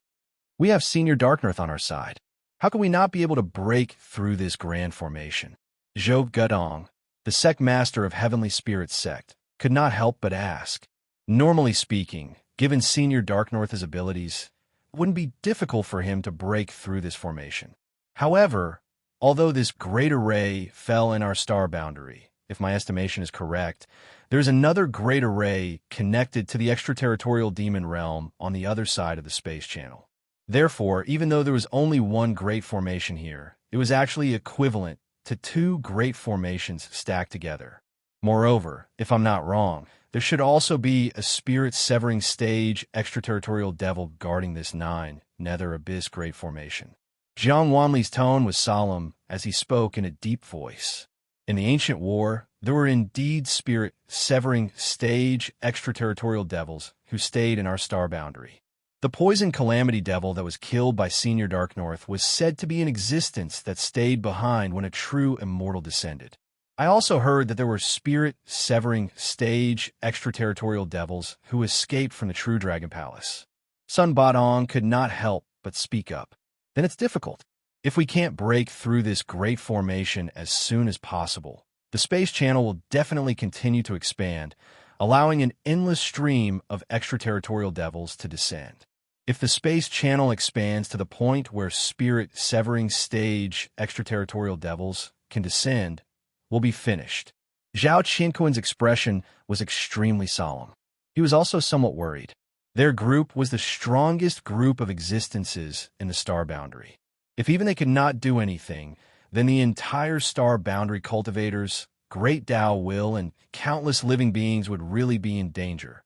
We have Senior Darknorth on our side. How can we not be able to break through this grand formation? Zhou Gudong, the sect master of Heavenly Spirit Sect, could not help but ask. Normally speaking, given Senior Darknorth's abilities, it wouldn't be difficult for him to break through this formation. However, although this great array fell in our star boundary, if my estimation is correct, there's another great array connected to the extraterritorial demon realm on the other side of the space channel. Therefore, even though there was only one great formation here, it was actually equivalent to two great formations stacked together. Moreover, if I'm not wrong, there should also be a spirit-severing stage extraterritorial devil guarding this Nether Abyss great formation. Jiang Wanli's tone was solemn as he spoke in a deep voice. In the ancient war, there were indeed spirit-severing stage extraterritorial devils who stayed in our star boundary. The poison calamity devil that was killed by Senior Darknorth was said to be in existence that stayed behind when a true immortal descended. I also heard that there were spirit-severing stage extraterritorial devils who escaped from the True Dragon Palace. Sun Badong could not help but speak up. Then it's difficult. If we can't break through this great formation as soon as possible, the space channel will definitely continue to expand, allowing an endless stream of extraterritorial devils to descend. If the space channel expands to the point where spirit-severing stage extraterritorial devils can descend, we'll be finished. Zhao Qinquan's expression was extremely solemn. He was also somewhat worried. Their group was the strongest group of existences in the star boundary. If even they could not do anything, then the entire star boundary cultivators, great Tao will, and countless living beings would really be in danger.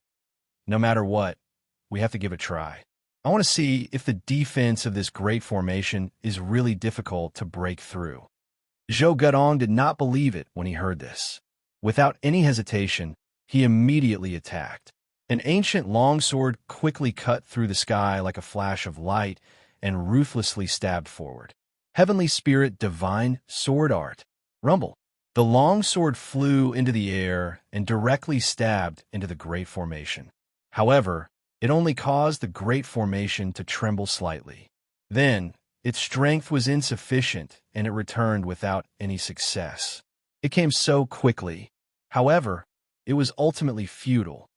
No matter what, we have to give it a try. I want to see if the defense of this great formation is really difficult to break through. Zhou Gudong did not believe it when he heard this. Without any hesitation, he immediately attacked. An ancient longsword quickly cut through the sky like a flash of light and ruthlessly stabbed forward. Heavenly Spirit Divine Sword Art. Rumble. The longsword flew into the air and directly stabbed into the great formation. However, it only caused the great formation to tremble slightly. Then, its strength was insufficient and it returned without any success. It came so quickly. However, it was ultimately futile.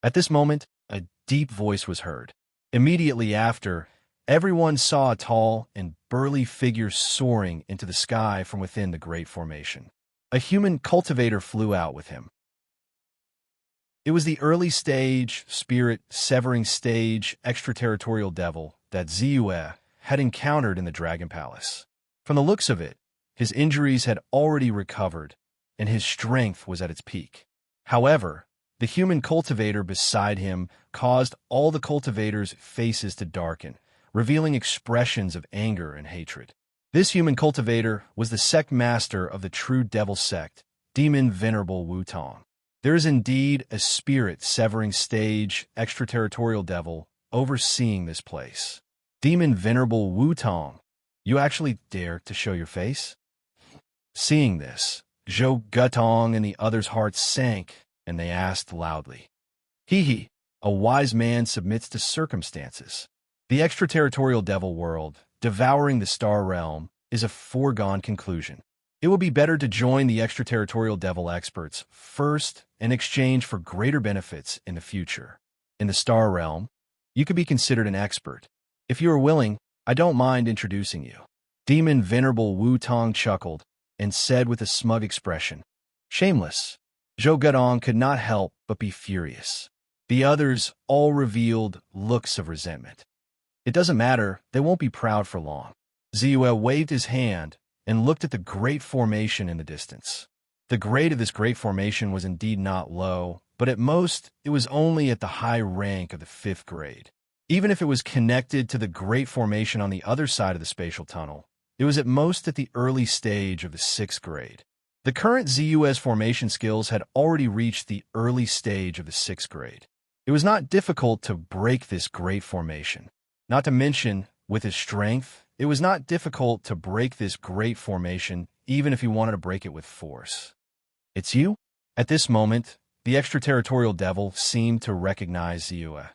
At this moment, a deep voice was heard. Immediately after, everyone saw a tall and burly figure soaring into the sky from within the great formation. A human cultivator flew out with him. It was the early stage, spirit-severing stage extraterritorial devil that Ziwe had encountered in the Dragon Palace. From the looks of it, his injuries had already recovered, and his strength was at its peak. However, the human cultivator beside him caused all the cultivators' faces to darken, revealing expressions of anger and hatred. This human cultivator was the sect master of the true devil sect, Demon Venerable Wutong. There is indeed a spirit-severing stage extraterritorial devil overseeing this place. Demon Venerable Wutong, you actually dare to show your face? Seeing this, Zhou Gudong and the others' hearts sank, and they asked loudly. Hee, a wise man submits to circumstances. The extraterritorial devil world, devouring the star realm, is a foregone conclusion. It will be better to join the extraterritorial devil experts first in exchange for greater benefits in the future. In the star realm, you could be considered an expert. If you are willing, I don't mind introducing you. Demon Venerable Wu Tong chuckled and said with a smug expression, "Shameless." Zhou Gadong could not help but be furious. The others all revealed looks of resentment. It doesn't matter, they won't be proud for long. Ziyue waved his hand and looked at the great formation in the distance. The grade of this great formation was indeed not low, but at most it was only at the high rank of the 5th grade. Even if it was connected to the great formation on the other side of the spatial tunnel, it was at most at the early stage of the 6th grade. The current Ziyue's formation skills had already reached the early stage of the 6th grade. It was not difficult to break this great formation. Not to mention, with his strength, it was not difficult to break this great formation even if he wanted to break it with force. "It's you?" At this moment, the extraterritorial devil seemed to recognize Ziyue,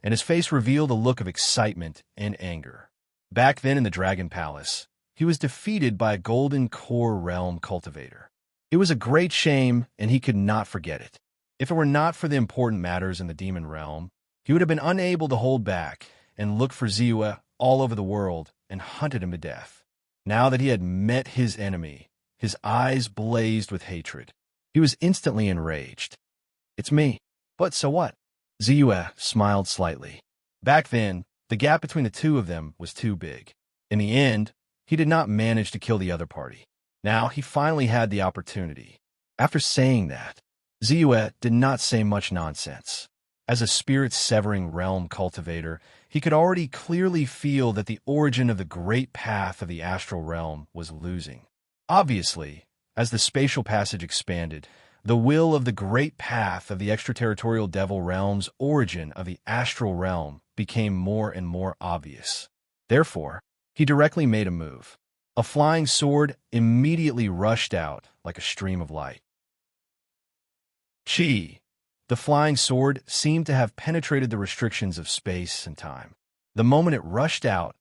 and his face revealed a look of excitement and anger. Back then in the Dragon Palace, he was defeated by a golden core realm cultivator. It was a great shame, and he could not forget it. If it were not for the important matters in the demon realm, he would have been unable to hold back and looked for Ziyue all over the world and hunted him to death. Now that he had met his enemy, his eyes blazed with hatred. He was instantly enraged. "It's me. But so what?" Ziyue smiled slightly. Back then, the gap between the two of them was too big. In the end, he did not manage to kill the other party. Now he finally had the opportunity. After saying that, Ziyue did not say much nonsense. As a spirit-severing realm cultivator, he could already clearly feel that the origin of the great path of the astral realm was losing. Obviously, as the spatial passage expanded, the will of the great path of the extraterritorial devil realm's origin of the astral realm became more and more obvious. Therefore, he directly made a move. A flying sword immediately rushed out like a stream of light. Chi! The flying sword seemed to have penetrated the restrictions of space and time. The moment it rushed out,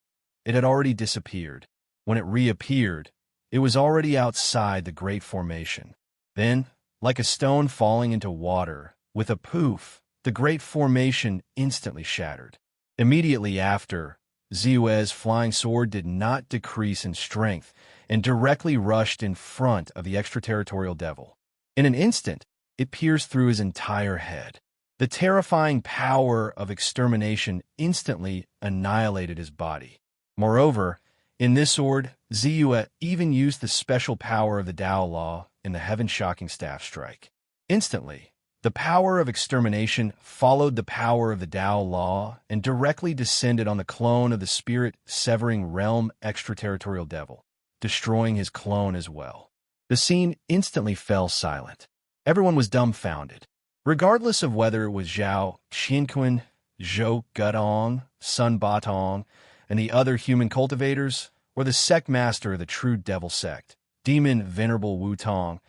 it had already disappeared. When it reappeared, it was already outside the great formation. Then, like a stone falling into water, with a poof, the great formation instantly shattered. Immediately after, Ziyue's flying sword did not decrease in strength and directly rushed in front of the extraterritorial devil. In an instant, it pierced through his entire head. The terrifying power of extermination instantly annihilated his body. Moreover, in this sword, Ziyue even used the special power of the Dao Law in the heaven-shocking staff strike. Instantly, the power of extermination followed the power of the Dao Law and directly descended on the clone of the spirit-severing realm extraterritorial devil, destroying his clone as well. The scene instantly fell silent. Everyone was dumbfounded. Regardless of whether it was Zhao Qianquan, Zhou Gadong, Sun Batong, and the other human cultivators, or the sect master of the true devil sect, Demon Venerable Wu Tong,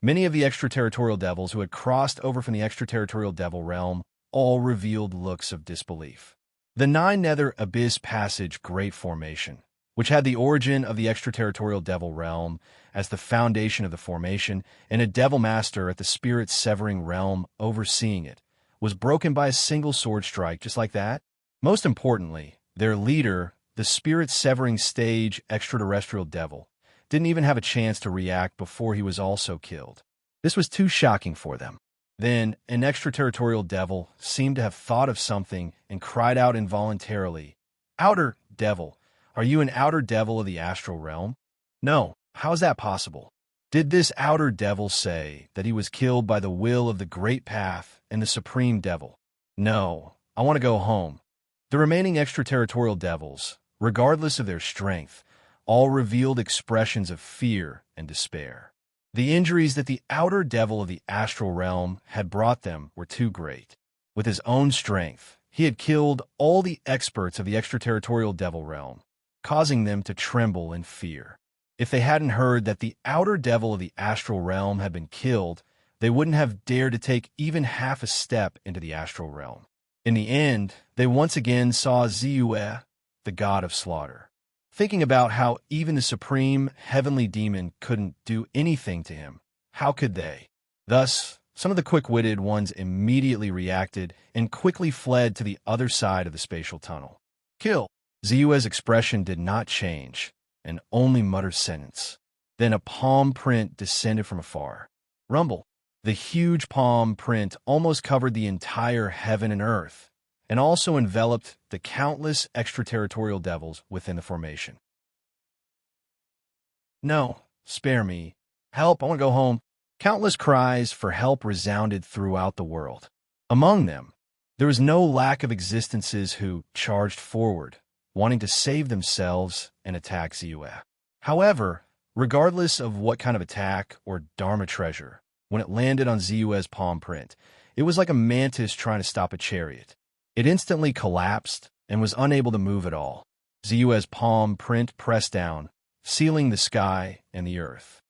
many of the extraterritorial devils who had crossed over from the extraterritorial devil realm all revealed looks of disbelief. The Nine Nether Abyss Passage Great Formation, which had the origin of the extraterritorial devil realm as the foundation of the formation, and a devil master at the spirit-severing realm overseeing it, was broken by a single sword strike just like that. Most importantly, their leader, the spirit-severing stage extraterrestrial devil, didn't even have a chance to react before he was also killed. This was too shocking for them. Then, an extraterritorial devil seemed to have thought of something and cried out involuntarily, "Outer devil, are you an outer devil of the astral realm?" No, how is that possible? Did this outer devil say that he was killed by the will of the great path and the supreme devil? No, I want to go home. The remaining extraterritorial devils, regardless of their strength, all revealed expressions of fear and despair. The injuries that the outer devil of the astral realm had brought them were too great. With his own strength, he had killed all the experts of the extraterritorial devil realm, causing them to tremble in fear. If they hadn't heard that the outer devil of the astral realm had been killed, they wouldn't have dared to take even half a step into the astral realm. In the end, they once again saw Ziyue, the god of slaughter. Thinking about how even the supreme heavenly demon couldn't do anything to him, how could they? Thus, some of the quick-witted ones immediately reacted and quickly fled to the other side of the spatial tunnel. Kill! Ziyue's expression did not change, and only muttered sentence. Then a palm print descended from afar. Rumble. The huge palm print almost covered the entire heaven and earth, and also enveloped the countless extraterritorial devils within the formation. No, spare me. Help, I want to go home. Countless cries for help resounded throughout the world. Among them, there was no lack of existences who charged forward, wanting to save themselves and attack Ziyue. However, regardless of what kind of attack or Dharma treasure, when it landed on Ziyue's palm print, it was like a mantis trying to stop a chariot. It instantly collapsed and was unable to move at all. Ziyue's palm print pressed down, sealing the sky and the earth.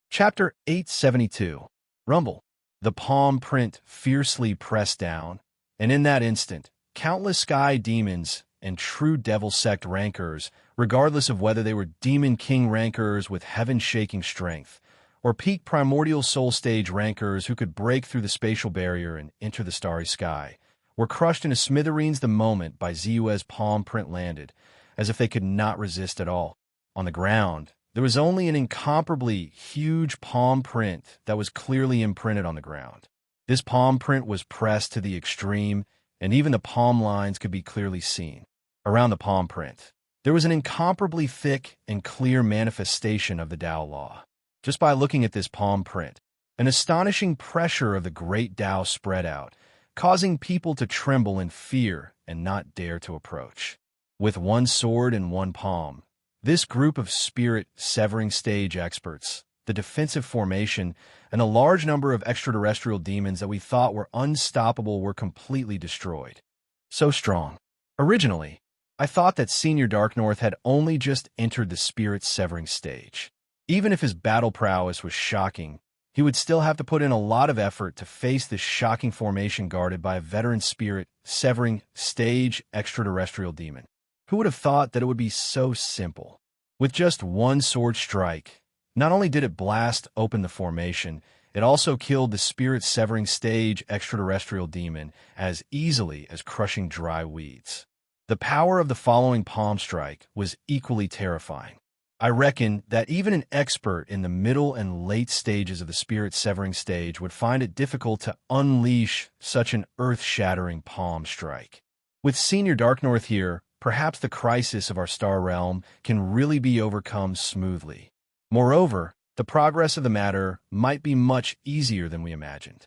Chapter 872. Rumble. The palm print fiercely pressed down, and in that instant, countless sky demons and true devil sect rankers, regardless of whether they were demon king rankers with heaven-shaking strength, or peak primordial soul stage rankers who could break through the spatial barrier and enter the starry sky, were crushed into smithereens the moment by Ziyue's palm print landed, as if they could not resist at all. On the ground, there was only an incomparably huge palm print that was clearly imprinted on the ground. This palm print was pressed to the extreme, and even the palm lines could be clearly seen. Around the palm print, there was an incomparably thick and clear manifestation of the Tao law. Just by looking at this palm print, an astonishing pressure of the great Tao spread out, causing people to tremble in fear and not dare to approach. With one sword in one palm, this group of spirit-severing stage experts, the defensive formation, and a large number of extraterrestrial demons that we thought were unstoppable were completely destroyed. So strong. Originally, I thought that Senior Dark North had only just entered the spirit-severing stage. Even if his battle prowess was shocking, he would still have to put in a lot of effort to face this shocking formation guarded by a veteran spirit-severing stage extraterrestrial demon. Who would have thought that it would be so simple? With just one sword strike, not only did it blast open the formation, it also killed the spirit-severing stage extraterrestrial demon as easily as crushing dry weeds. The power of the following palm strike was equally terrifying. I reckon that even an expert in the middle and late stages of the spirit-severing stage would find it difficult to unleash such an earth-shattering palm strike. With Senior Dark North here, perhaps the crisis of our star realm can really be overcome smoothly. Moreover, the progress of the matter might be much easier than we imagined.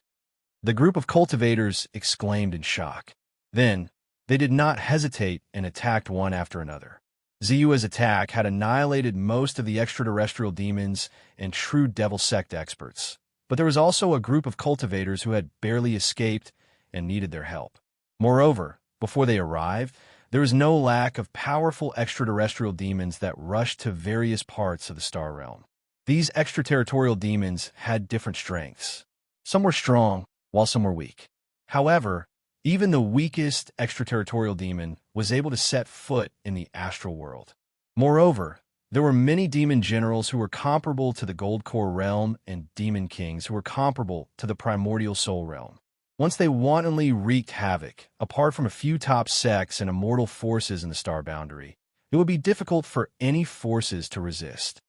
The group of cultivators exclaimed in shock. Then, they did not hesitate and attacked one after another. Ziyue's attack had annihilated most of the extraterrestrial demons and true devil sect experts, but there was also a group of cultivators who had barely escaped and needed their help. Moreover, before they arrived, there was no lack of powerful extraterrestrial demons that rushed to various parts of the star realm. These extraterritorial demons had different strengths. Some were strong, while some were weak. However, even the weakest extraterritorial demon was able to set foot in the astral world. Moreover, there were many demon generals who were comparable to the Gold Core realm and demon kings who were comparable to the primordial soul realm. Once they wantonly wreaked havoc, apart from a few top sects and immortal forces in the star boundary, it would be difficult for any forces to resist.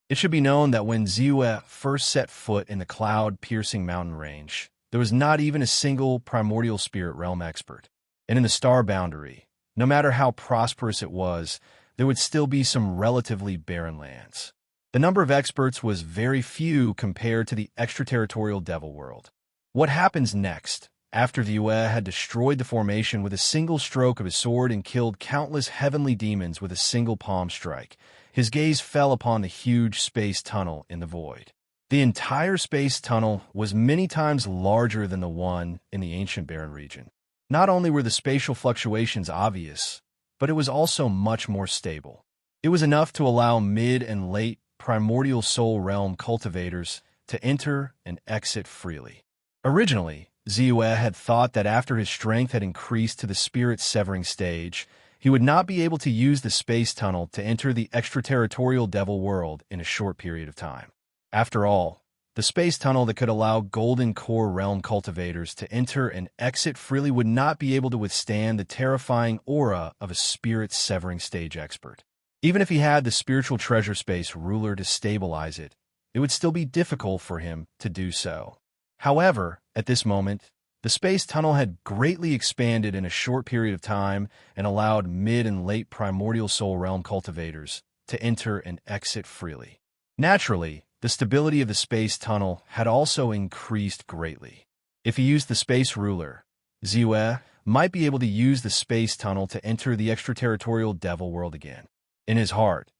It should be known that when Ziyue first set foot in the cloud-piercing mountain range, there was not even a single primordial spirit realm expert. And in the star boundary, no matter how prosperous it was, there would still be some relatively barren lands. The number of experts was very few compared to the extraterritorial devil world. What happens next, after Ziyue had destroyed the formation with a single stroke of his sword and killed countless heavenly demons with a single palm strike? His gaze fell upon the huge space tunnel in the void. The entire space tunnel was many times larger than the one in the ancient barren region. Not only were the spatial fluctuations obvious, but it was also much more stable. It was enough to allow mid and late primordial soul realm cultivators to enter and exit freely. Originally, Ziyue had thought that after his strength had increased to the spirit-severing stage, he would not be able to use the space tunnel to enter the extraterritorial devil world in a short period of time. After all, the The space tunnel that could allow Golden Core realm cultivators to enter and exit freely would not be able to withstand the terrifying aura of a spirit-severing stage expert. Even if he had the spiritual treasure space ruler to stabilize it, it would still be difficult for him to do so. However, at this moment, the space tunnel had greatly expanded in a short period of time and allowed mid and late primordial soul realm cultivators to enter and exit freely. Naturally, the stability of the space tunnel had also increased greatly. If he used the space ruler, Ziyue might be able to use the space tunnel to enter the extraterritorial devil world again. In his heart,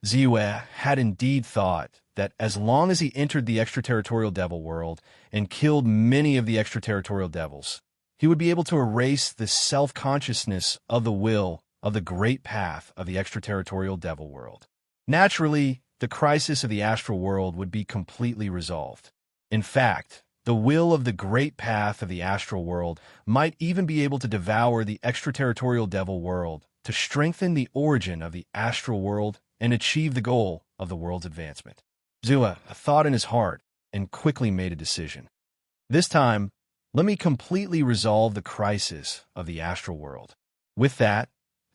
Ziyue had indeed thought that as long as he entered the extraterritorial devil world and killed many of the extraterritorial devils, he would be able to erase the self-consciousness of the will of the great path of the extraterritorial devil world. Naturally, the crisis of the astral world would be completely resolved. In fact, the will of the great path of the astral world might even be able to devour the extraterritorial devil world to strengthen the origin of the astral world and achieve the goal of the world's advancement. Ziyue thought in his heart and quickly made a decision. This time, let me completely resolve the crisis of the astral world. With that,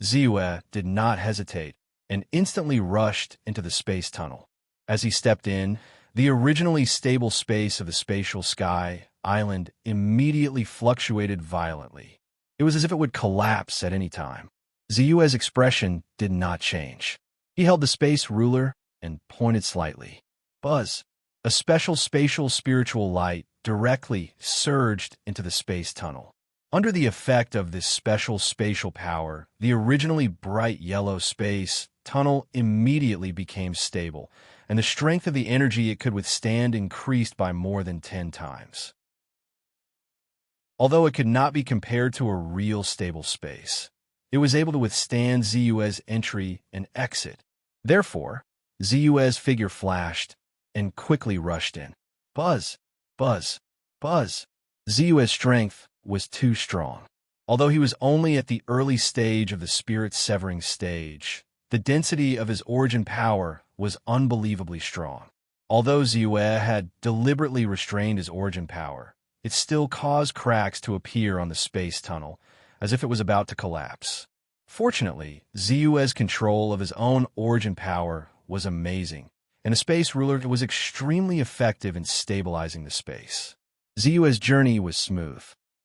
Ziyue did not hesitate and instantly rushed into the space tunnel. As he stepped in, the originally stable space of the spatial sky island immediately fluctuated violently. It was as if it would collapse at any time. Ziyue's expression did not change. He held the space ruler and pointed slightly. Buzz, a special spatial spiritual light directly surged into the space tunnel. Under the effect of this special spatial power, the originally bright yellow space tunnel immediately became stable, and the strength of the energy it could withstand increased by more than 10 times. Although it could not be compared to a real stable space, it was able to withstand Ziyue's entry and exit. Therefore, Ziyue's figure flashed and quickly rushed in. Buzz, buzz, buzz. Ziyue's strength was too strong. Although he was only at the early stage of the spirit-severing stage, the density of his origin power was unbelievably strong. Although Ziyue had deliberately restrained his origin power, it still caused cracks to appear on the space tunnel, as if it was about to collapse. Fortunately, Ziyue's control of his own origin power was amazing, and a space ruler was extremely effective in stabilizing the space. Ziyue's journey was smooth.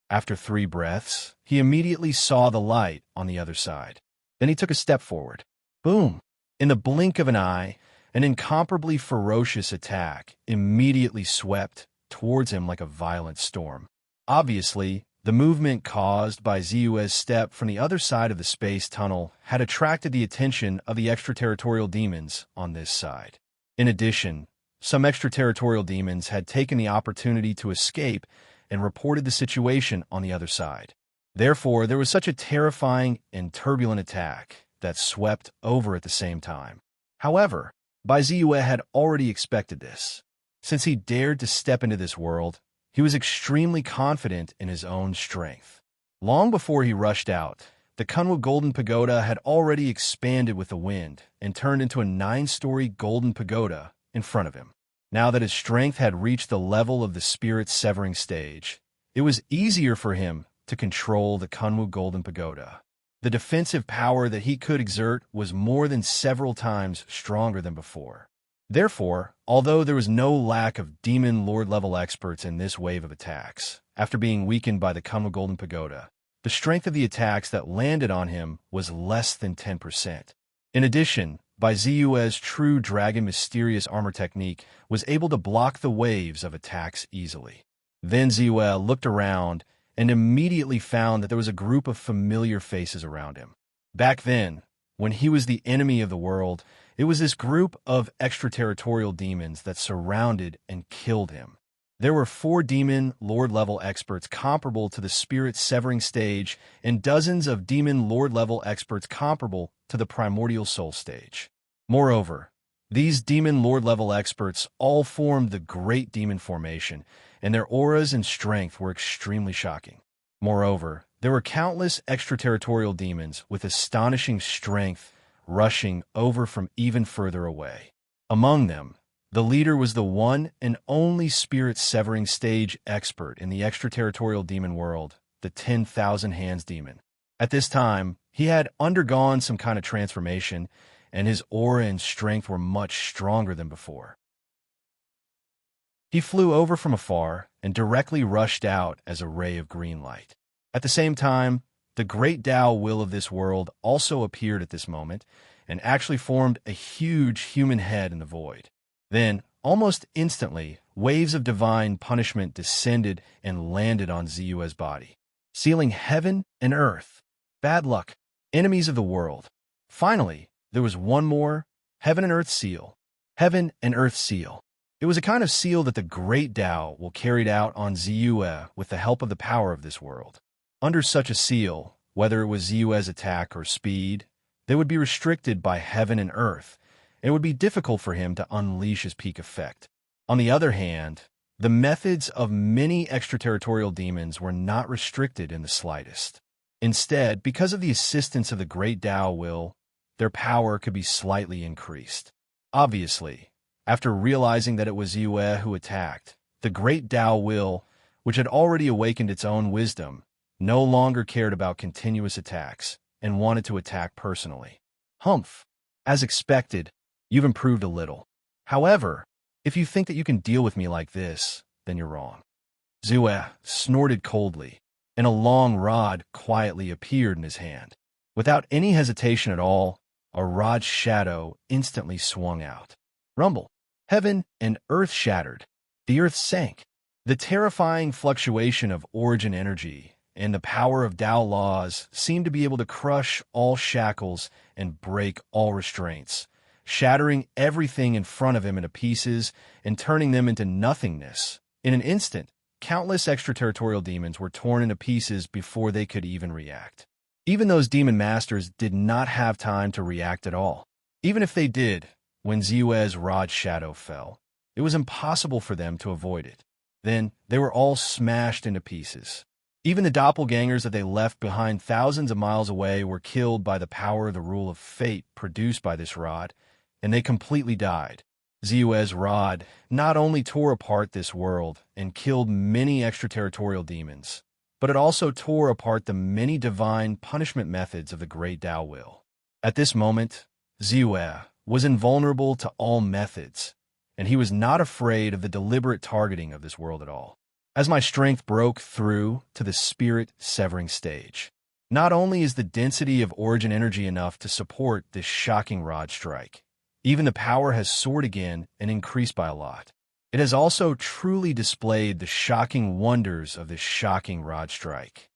After 3 breaths, he immediately saw the light on the other side. Then he took a step forward. Boom! In the blink of an eye, an incomparably ferocious attack immediately swept towards him like a violent storm. Obviously, the movement caused by Ziyue's step from the other side of the space tunnel had attracted the attention of the extraterritorial demons on this side. In addition, some extraterritorial demons had taken the opportunity to escape and reported the situation on the other side. Therefore, there was such a terrifying and turbulent attack that swept over at the same time. However, Ziyue had already expected this. Since he dared to step into this world, he was extremely confident in his own strength. Long before he rushed out, the Kunwu Golden Pagoda had already expanded with the wind and turned into a 9-story golden pagoda in front of him. Now that his strength had reached the level of the spirit-severing stage, it was easier for him to control the Kunwu Golden Pagoda. The defensive power that he could exert was more than several times stronger than before. Therefore, although there was no lack of demon lord-level experts in this wave of attacks, after being weakened by the Kunwu Golden Pagoda, the strength of the attacks that landed on him was less than 10%. In addition, Ziyue's true dragon mysterious armor technique was able to block the waves of attacks easily. Then Ziyue looked around and immediately found that there was a group of familiar faces around him. Back then, when he was the enemy of the world, it was this group of extraterritorial demons that surrounded and killed him. There were 4 demon lord-level experts comparable to the spirit-severing stage and dozens of demon lord-level experts comparable to the primordial soul stage. Moreover, these demon lord-level experts all formed the Great Demon Formation, and their auras and strength were extremely shocking. Moreover, there were countless extraterritorial demons with astonishing strength rushing over from even further away. Among them, The leader was the one and only spirit-severing stage expert in the extraterritorial demon world, the 10,000 Hands demon. At this time, he had undergone some kind of transformation, and his aura and strength were much stronger than before. He flew over from afar and directly rushed out as a ray of green light. At the same time, the great Tao will of this world also appeared at this moment and actually formed a huge human head in the void. Then, almost instantly, waves of divine punishment descended and landed on Ziyue's body, sealing heaven and earth. Bad luck, enemies of the world. Finally, there was one more heaven and earth seal. Heaven and earth seal. It was a kind of seal that the great Tao will carried out on Ziyue with the help of the power of this world. Under such a seal, whether it was Ziyue's attack or speed, they would be restricted by heaven and earth, and it would be difficult for him to unleash his peak effect. On the other hand, the methods of many extraterritorial demons were not restricted in the slightest. Instead, because of the assistance of the great Tao will, their power could be slightly increased. Obviously, after realizing that it was Ziyue who attacked, the great Tao will, which had already awakened its own wisdom, no longer cared about continuous attacks and wanted to attack personally. Humph. As expected, you've improved a little. However, if you think that you can deal with me like this, then you're wrong. Ziyue snorted coldly, and a long rod quietly appeared in his hand. Without any hesitation at all, a rod's shadow instantly swung out. Rumble. Heaven and earth shattered. The earth sank. The terrifying fluctuation of origin energy and the power of Tao laws seemed to be able to crush all shackles and break all restraints, shattering everything in front of him into pieces and turning them into nothingness. In an instant, countless extraterritorial demons were torn into pieces before they could even react. Even those demon masters did not have time to react at all. Even if they did, when Ziyue's rod shadow fell, it was impossible for them to avoid it. Then they were all smashed into pieces. Even the doppelgangers that they left behind thousands of miles away were killed by the power of the rule of fate produced by this rod, and they completely died. Ziyue's rod not only tore apart this world and killed many extraterritorial demons, but it also tore apart the many divine punishment methods of the great Tao will. At this moment, Ziyue was invulnerable to all methods, and he was not afraid of the deliberate targeting of this world at all. As my strength broke through to the spirit-severing stage, not only is the density of origin energy enough to support this shocking rod strike, even the power has soared again and increased by a lot. It has also truly displayed the shocking wonders of this shocking rod strike.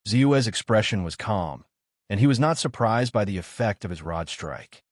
Ziyue's expression was calm, and he was not surprised by the effect of his rod strike.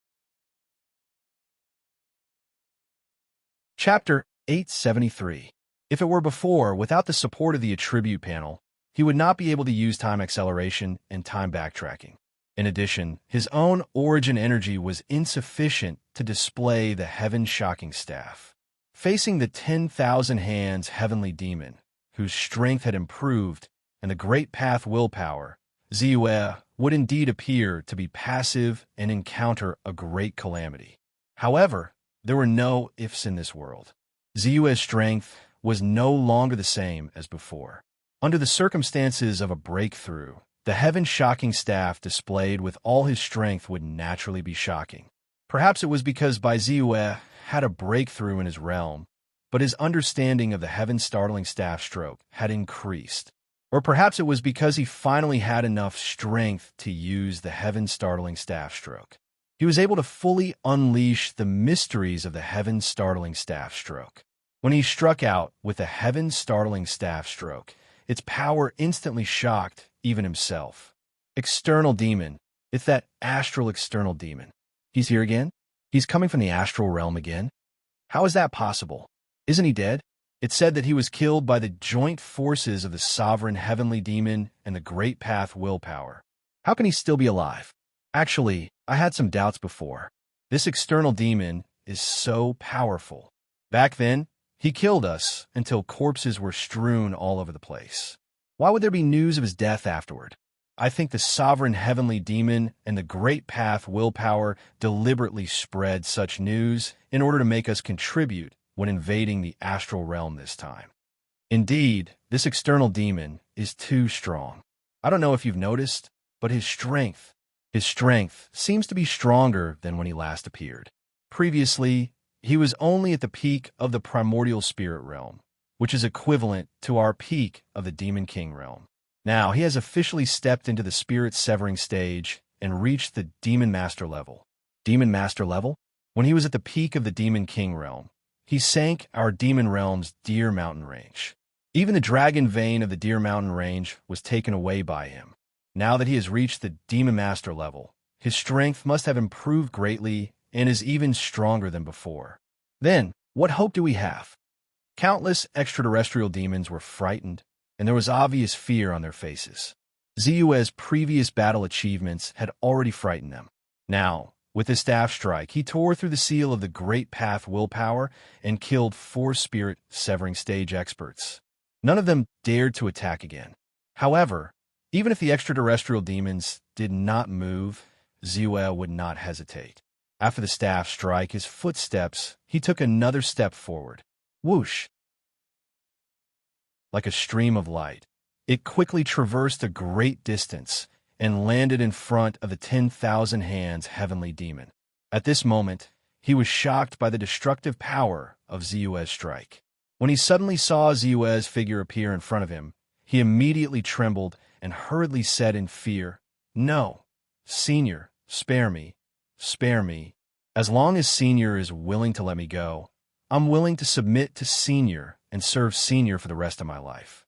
Chapter 873. If it were before, without the support of the attribute panel, he would not be able to use time acceleration and time backtracking. In addition, his own origin energy was insufficient to display the heaven-shocking staff. Facing the 10,000 Hands heavenly demon, whose strength had improved, and the great path willpower, Ziyue would indeed appear to be passive and encounter a great calamity. However, there were no ifs in this world. Ziyue's strength was no longer the same as before. Under the circumstances of a breakthrough, the heaven-shocking staff displayed with all his strength would naturally be shocking. Perhaps it was because Ziyue had a breakthrough in his realm, but his understanding of the heaven-startling staff stroke had increased. Or perhaps it was because he finally had enough strength to use the heaven-startling staff stroke. He was able to fully unleash the mysteries of the heaven-startling staff stroke. When he struck out with the heaven-startling staff stroke, its power instantly shocked even himself. External demon. It's that astral external demon. He's here again? He's coming from the astral realm again? How is that possible? Isn't he dead? It's said that he was killed by the joint forces of the sovereign heavenly demon and the great path willpower. How can he still be alive? Actually, I had some doubts before. This external demon is so powerful. Back then, he killed us until corpses were strewn all over the place. Why would there be news of his death afterward? I think the sovereign heavenly demon and the great path willpower deliberately spread such news in order to make us contribute when invading the astral realm this time. Indeed, this external demon is too strong. I don't know if you've noticed, but his strength seems to be stronger than when he last appeared. Previously, he was only at the peak of the primordial spirit realm, which is equivalent to our peak of the Demon King realm. Now, he has officially stepped into the spirit severing stage and reached the Demon Master level. Demon Master level? When he was at the peak of the Demon King realm, he sank our Demon Realm's Deer Mountain range. Even the dragon vein of the Deer Mountain range was taken away by him. Now that he has reached the Demon Master level, his strength must have improved greatly and is even stronger than before. Then, what hope do we have? Countless extraterrestrial demons were frightened, and there was obvious fear on their faces. Ziyue's previous battle achievements had already frightened them. Now, with his staff strike, he tore through the seal of the Great Path willpower and killed 4 spirit severing stage experts. None of them dared to attack again. However, even if the extraterrestrial demons did not move, Ziyue would not hesitate. After the staff strike, his footsteps, he took another step forward. Whoosh! Like a stream of light, it quickly traversed a great distance and landed in front of the 10,000 hands heavenly demon. At this moment, he was shocked by the destructive power of Ziyue's strike. When he suddenly saw Ziyue's figure appear in front of him, he immediately trembled and hurriedly said in fear, "No, Senior, spare me, spare me. As long as Senior is willing to let me go, I'm willing to submit to Senior and serve Senior for the rest of my life."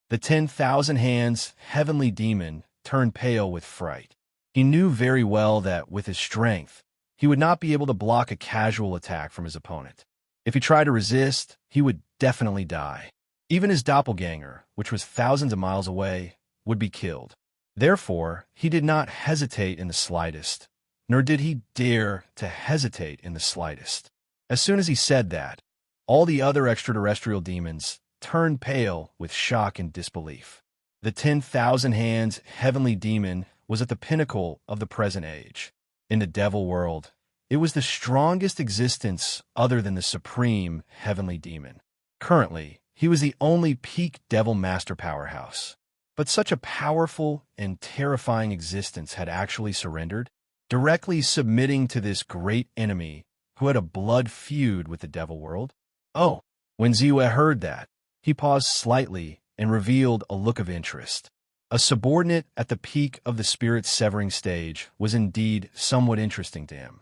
The 10,000 hands heavenly demon turned pale with fright. He knew very well that with his strength, he would not be able to block a casual attack from his opponent. If he tried to resist, he would definitely die. Even his doppelganger, which was thousands of miles away, would be killed. Therefore, he did not hesitate in the slightest, nor did he dare to hesitate in the slightest. As soon as he said that, all the other extraterrestrial demons turned pale with shock and disbelief. The 10,000 hands heavenly demon was at the pinnacle of the present age. In the devil world, it was the strongest existence other than the supreme heavenly demon. Currently, he was the only peak devil master powerhouse. But such a powerful and terrifying existence had actually surrendered, directly submitting to this great enemy who had a blood feud with the devil world. Oh, when Ziyue heard that, he paused slightly and revealed a look of interest. A subordinate at the peak of the spirit severing stage was indeed somewhat interesting to him.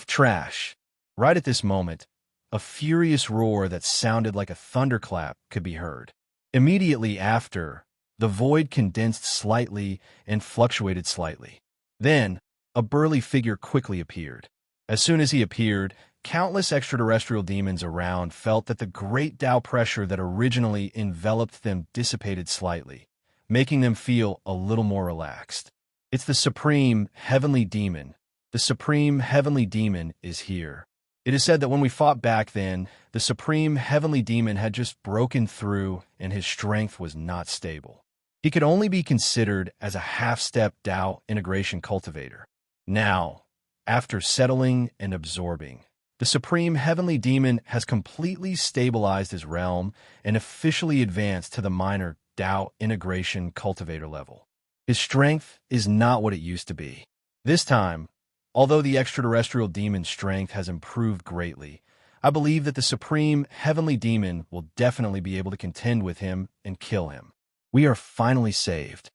Trash. Right at this moment, a furious roar that sounded like a thunderclap could be heard. Immediately after, the void condensed slightly and fluctuated slightly. Then, a burly figure quickly appeared. As soon as he appeared, countless extraterrestrial demons around felt that the great Tao pressure that originally enveloped them dissipated slightly, making them feel a little more relaxed. It's the supreme heavenly demon. The supreme heavenly demon is here. It is said that when we fought back then, the supreme heavenly demon had just broken through and his strength was not stable. He could only be considered as a half-step Tao integration cultivator. Now, after settling and absorbing, the supreme heavenly demon has completely stabilized his realm and officially advanced to the minor Tao integration cultivator level. His strength is not what it used to be. This time, although the extraterrestrial demon's strength has improved greatly, I believe that the supreme heavenly demon will definitely be able to contend with him and kill him. We are finally saved.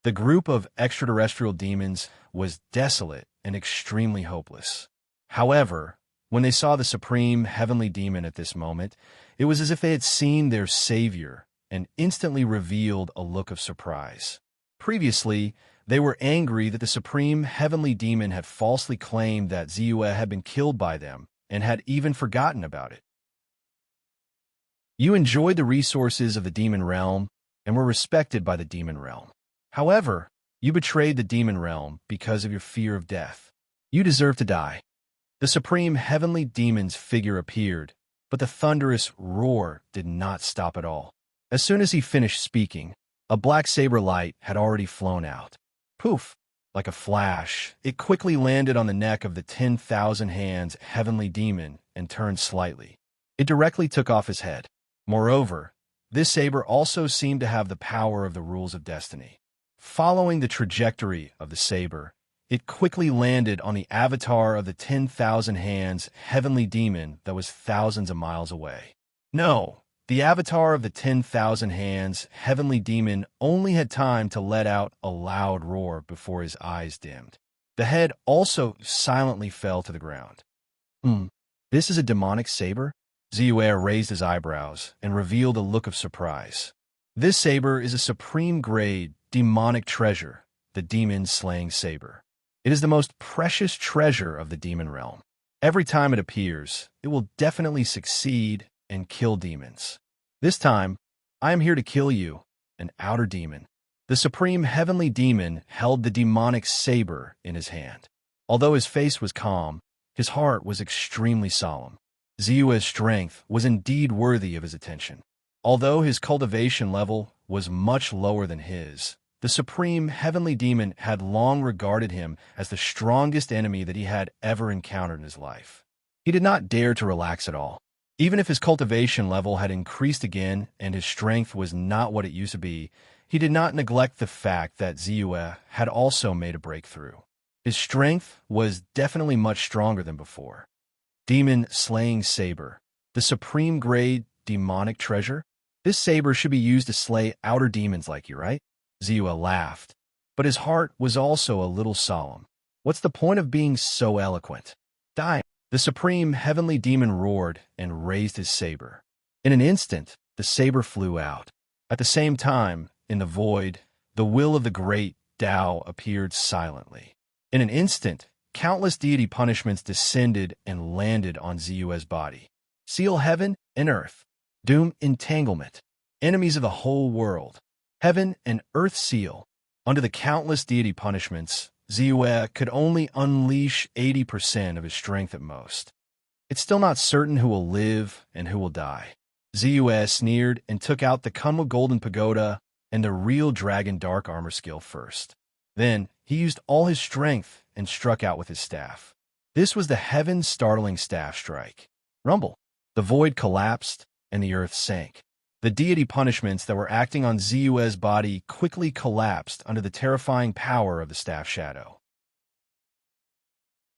The group of extraterrestrial demons was desolate and extremely hopeless. However, when they saw the supreme heavenly demon at this moment, it was as if they had seen their savior and instantly revealed a look of surprise. Previously, they were angry that the supreme heavenly demon had falsely claimed that Ziyue had been killed by them and had even forgotten about it. You enjoyed the resources of the demon realm and were respected by the demon realm. However, you betrayed the demon realm because of your fear of death. You deserve to die. The supreme heavenly demon's figure appeared, but the thunderous roar did not stop at all. As soon as he finished speaking, A black saber light had already flown out. Poof! Like a flash, it quickly landed on the neck of the 10,000 Hands heavenly demon and turned slightly. It directly took off his head. Moreover, this saber also seemed to have the power of the rules of destiny. Following the trajectory of the saber, it quickly landed on the avatar of the 10,000 Hands heavenly demon that was thousands of miles away. No, the avatar of the 10,000 Hands heavenly demon only had time to let out a loud roar before his eyes dimmed. The head also silently fell to the ground. This is a demonic saber? Ziyue raised his eyebrows and revealed a look of surprise. This saber is a supreme grade demonic treasure, the demon-slaying saber. It is the most precious treasure of the demon realm. Every time it appears, it will definitely succeed and kill demons. This time, I am here to kill you, an outer demon. The supreme heavenly demon held the demonic saber in his hand. Although his face was calm, his heart was extremely solemn. Ziyue's strength was indeed worthy of his attention. Although his cultivation level was much lower than his, the supreme heavenly demon had long regarded him as the strongest enemy that he had ever encountered in his life. He did not dare to relax at all. Even if his cultivation level had increased again and his strength was not what it used to be, he did not neglect the fact that Ziyue had also made a breakthrough. His strength was definitely much stronger than before. Demon-slaying saber, the supreme grade demonic treasure? This saber should be used to slay outer demons like you, right? Ziyue laughed, but his heart was also a little solemn. What's the point of being so eloquent? Die! The supreme heavenly demon roared and raised his saber. In an instant, the saber flew out. At the same time, in the void, the will of the great Tao appeared silently. In an instant, countless deity punishments descended and landed on Ziyue's body. Seal heaven and earth. Doom entanglement. Enemies of the whole world. Heaven and earth seal. Under the countless deity punishments, Ziyue could only unleash 80% of his strength at most. It's still not certain who will live and who will die. Ziyue sneered and took out the Kunwa Golden Pagoda and the real Dragon Dark Armor skill first. Then, he used all his strength and struck out with his staff. This was the heaven-startling staff strike. Rumble. The void collapsed and the earth sank. The deity punishments that were acting on Ziyue's body quickly collapsed under the terrifying power of the staff shadow.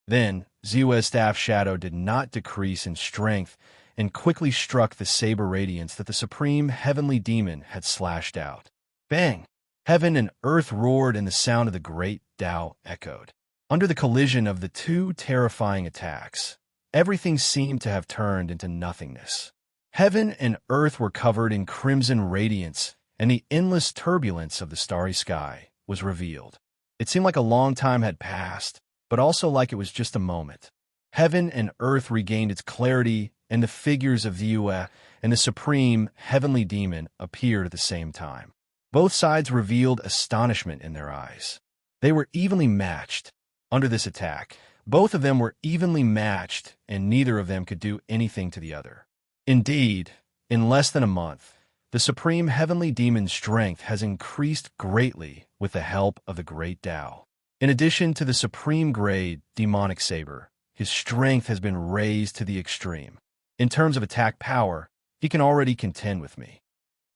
Then, Ziyue's staff shadow did not decrease in strength and quickly struck the saber radiance that the supreme heavenly demon had slashed out. Bang! Heaven and earth roared and the sound of the great Tao echoed. Under the collision of the two terrifying attacks, everything seemed to have turned into nothingness. Heaven and earth were covered in crimson radiance, and the endless turbulence of the starry sky was revealed. It seemed like a long time had passed, but also like it was just a moment. Heaven and earth regained its clarity, and the figures of Ziyue and the supreme heavenly demon appeared at the same time. Both sides revealed astonishment in their eyes. They were evenly matched. Under this attack, both of them were evenly matched, and neither of them could do anything to the other. Indeed, in less than a month, the supreme heavenly demon's strength has increased greatly with the help of the great Tao. In addition to the supreme grade demonic saber, his strength has been raised to the extreme. In terms of attack power, he can already contend with me.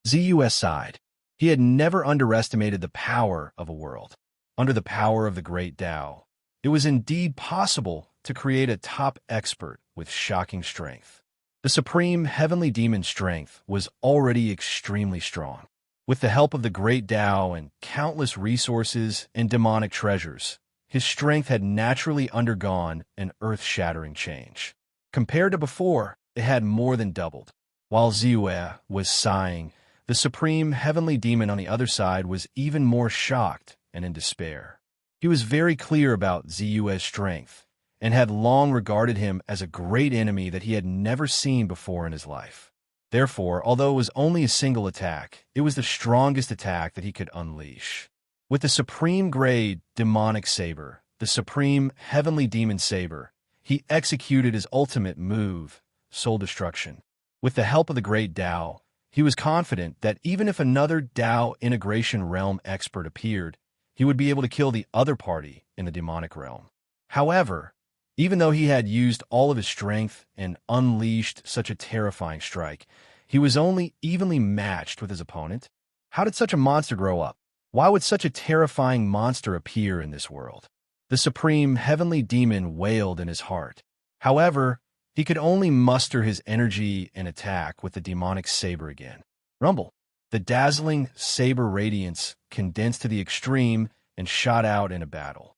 Ziyue sighed. He had never underestimated the power of a world. Under the power of the great Tao, it was indeed possible to create a top expert with shocking strength. The supreme heavenly demon's strength was already extremely strong. With the help of the great Tao and countless resources and demonic treasures, his strength had naturally undergone an earth-shattering change. Compared to before, it had more than doubled. While Ziyue was sighing, the supreme heavenly demon on the other side was even more shocked and in despair. He was very clear about Ziyue's strength, and had long regarded him as a great enemy that he had never seen before in his life. Therefore, although it was only a single attack, it was the strongest attack that he could unleash. With the supreme grade demonic saber, the supreme heavenly demon saber, he executed his ultimate move, soul destruction. With the help of the great Tao, he was confident that even if another Tao integration realm expert appeared, he would be able to kill the other party in the demonic realm. However, even though he had used all of his strength and unleashed such a terrifying strike, he was only evenly matched with his opponent. How did such a monster grow up? Why would such a terrifying monster appear in this world? The supreme heavenly demon wailed in his heart. However, he could only muster his energy and attack with the demonic saber again. Rumble. The dazzling saber radiance condensed to the extreme and shot out in a battle.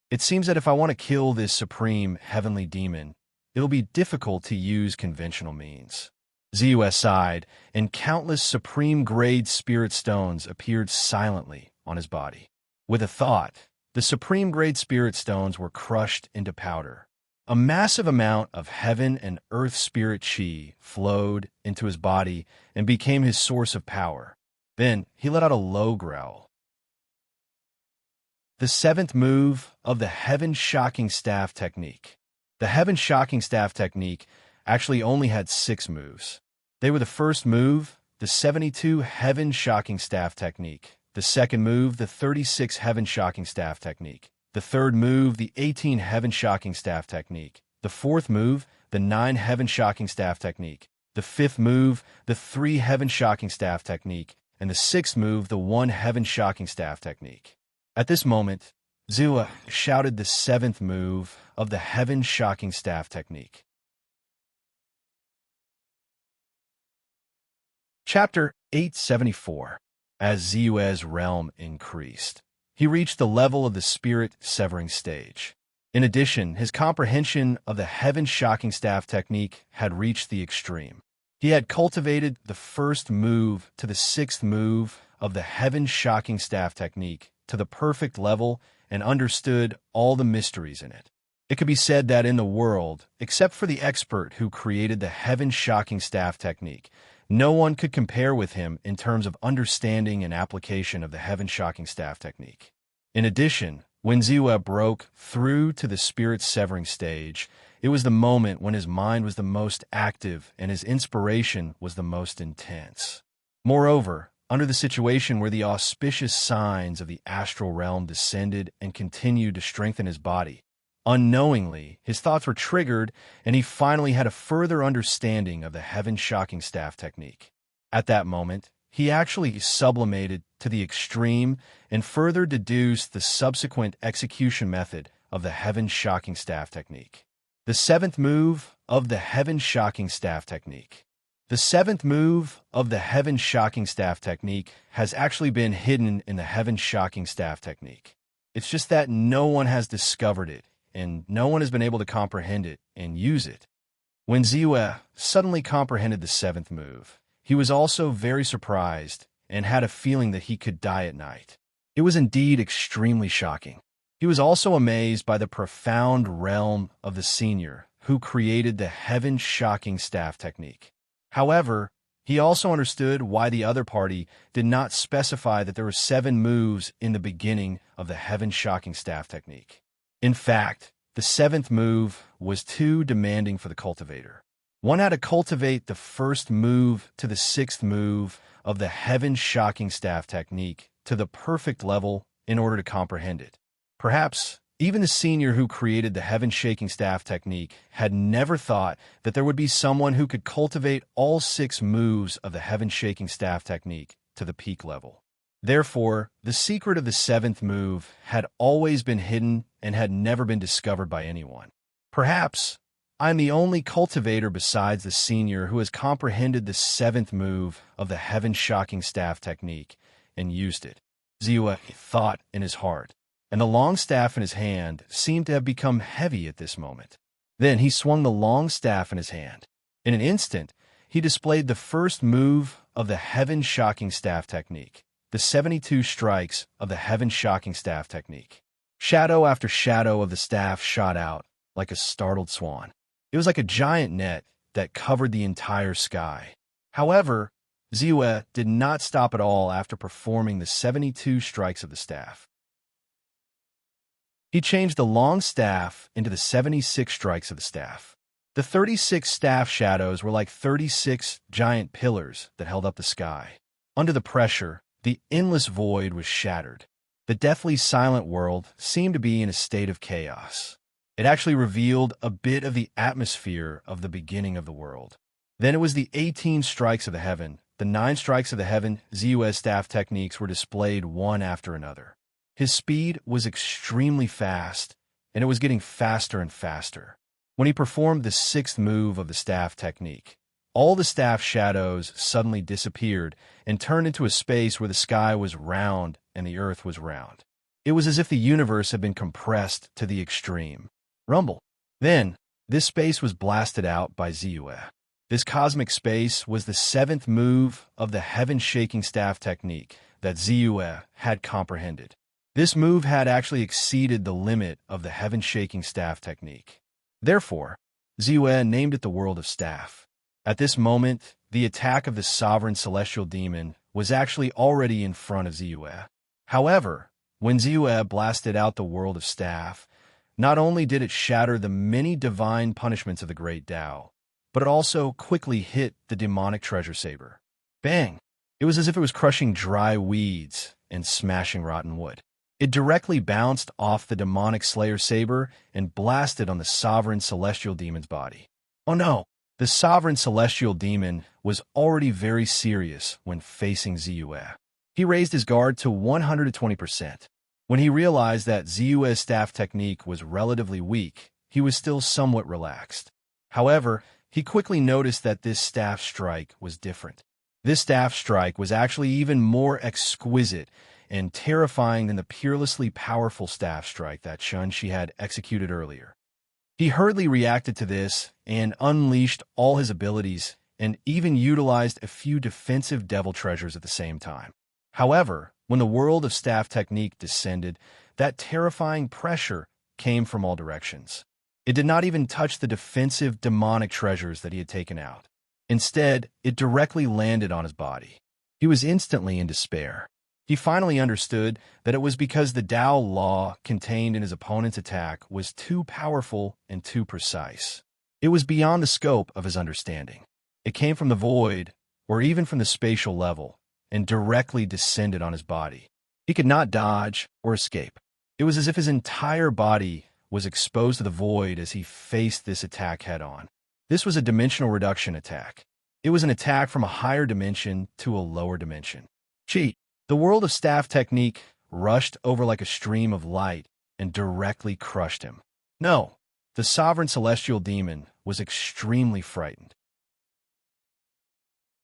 It seems that if I want to kill this supreme heavenly demon, it'll be difficult to use conventional means. Zeus sighed, and countless supreme-grade spirit stones appeared silently on his body. With a thought, the supreme-grade spirit stones were crushed into powder. A massive amount of heaven and earth spirit chi flowed into his body and became his source of power. Then he let out a low growl. The seventh move of the Heaven Shocking Staff Technique. The Heaven Shocking Staff Technique actually only had 6 moves. They were the first move, the 72 Heaven Shocking Staff Technique. The second move, the 36 Heaven Shocking Staff Technique. The third move, the 18 Heaven Shocking Staff Technique. The fourth move, the 9 Heaven Shocking Staff Technique. The fifth move, the 3 Heaven Shocking Staff Technique. And the sixth move, the 1 Heaven Shocking Staff Technique. At this moment, Zeus shouted the 7th move of the Heaven Shocking Staff Technique. Chapter 874. As Zeus' realm increased, he reached the level of the spirit-severing stage. In addition, his comprehension of the Heaven Shocking Staff Technique had reached the extreme. He had cultivated the first move to the 6th move of the Heaven Shocking Staff Technique to the perfect level and understood all the mysteries in it. It could be said that in the world, except for the expert who created the Heaven Shocking Staff Technique, no one could compare with him in terms of understanding and application of the Heaven Shocking Staff Technique. In addition, when Zeus broke through to the spirit-severing stage, it was the moment when his mind was the most active and his inspiration was the most intense. Moreover, under the situation where the auspicious signs of the astral realm descended and continued to strengthen his body, unknowingly, his thoughts were triggered, and he finally had a further understanding of the Heaven Shocking Staff Technique. At that moment, he actually sublimated to the extreme and further deduced the subsequent execution method of the Heaven Shocking Staff Technique. The 7th move of the Heaven Shocking Staff Technique. The 7th move of the Heaven Shocking Staff Technique has actually been hidden in the Heaven Shocking Staff Technique. It's just that no one has discovered it, and no one has been able to comprehend it and use it. When Zeus suddenly comprehended the 7th move, he was also very surprised and had a feeling that he could die at night. It was indeed extremely shocking. He was also amazed by the profound realm of the senior who created the Heaven Shocking Staff Technique. However, he also understood why the other party did not specify that there were 7 moves in the beginning of the Heaven Shocking Staff Technique. In fact, the 7th move was too demanding for the cultivator. One had to cultivate the first move to the 6th move of the Heaven Shocking Staff Technique to the perfect level in order to comprehend it. Perhaps even the senior who created the Heaven Shaking Staff Technique had never thought that there would be someone who could cultivate all 6 moves of the Heaven Shaking Staff Technique to the peak level. Therefore, the secret of the 7th move had always been hidden and had never been discovered by anyone. Perhaps I'm the only cultivator besides the senior who has comprehended the 7th move of the Heaven Shocking Staff Technique and used it. Zeus thought in his heart, and the long staff in his hand seemed to have become heavy at this moment. Then he swung the long staff in his hand. In an instant, he displayed the first move of the Heaven Shocking Staff Technique, the 72 strikes of the Heaven Shocking Staff Technique. Shadow after shadow of the staff shot out like a startled swan. It was like a giant net that covered the entire sky. However, Zeus did not stop at all after performing the 72 strikes of the staff. He changed the long staff into the 76 strikes of the staff. The 36 staff shadows were like 36 giant pillars that held up the sky. Under the pressure, the endless void was shattered. The deathly silent world seemed to be in a state of chaos. It actually revealed a bit of the atmosphere of the beginning of the world. Then it was the 18 strikes of the heaven. The 9 strikes of the heaven Zue's staff techniques were displayed one after another. His speed was extremely fast, and it was getting faster and faster. When he performed the 6th move of the staff technique, all the staff shadows suddenly disappeared and turned into a space where the sky was round and the earth was round. It was as if the universe had been compressed to the extreme. Rumble. Then, this space was blasted out by Zue. This cosmic space was the 7th move of the heaven-shaking staff technique that Zue had comprehended. This move had actually exceeded the limit of the heaven-shaking staff technique. Therefore, Zue named it the World of Staff. At this moment, the attack of the sovereign celestial demon was actually already in front of Zue. However, when Zue blasted out the World of Staff, not only did it shatter the many divine punishments of the Great Tao, but it also quickly hit the demonic treasure saber. Bang! It was as if it was crushing dry weeds and smashing rotten wood. It directly bounced off the demonic slayer saber and blasted on the sovereign celestial demon's body. Oh no! The sovereign celestial demon was already very serious when facing Zue. He raised his guard to 120%. When he realized that Zue's staff technique was relatively weak, he was still somewhat relaxed. However, he quickly noticed that this staff strike was different. This staff strike was actually even more exquisite and terrifying than the peerlessly powerful staff strike that Shun-Chi had executed earlier. He hurriedly reacted to this and unleashed all his abilities and even utilized a few defensive devil treasures at the same time. However, when the world of staff technique descended, that terrifying pressure came from all directions. It did not even touch the defensive demonic treasures that he had taken out. Instead, it directly landed on his body. He was instantly in despair. He finally understood that it was because the Tao law contained in his opponent's attack was too powerful and too precise. It was beyond the scope of his understanding. It came from the void, or even from the spatial level, and directly descended on his body. He could not dodge or escape. It was as if his entire body was exposed to the void as he faced this attack head-on. This was a dimensional reduction attack. It was an attack from a higher dimension to a lower dimension. Cheat. The world of staff technique rushed over like a stream of light and directly crushed him. No, the sovereign celestial demon was extremely frightened.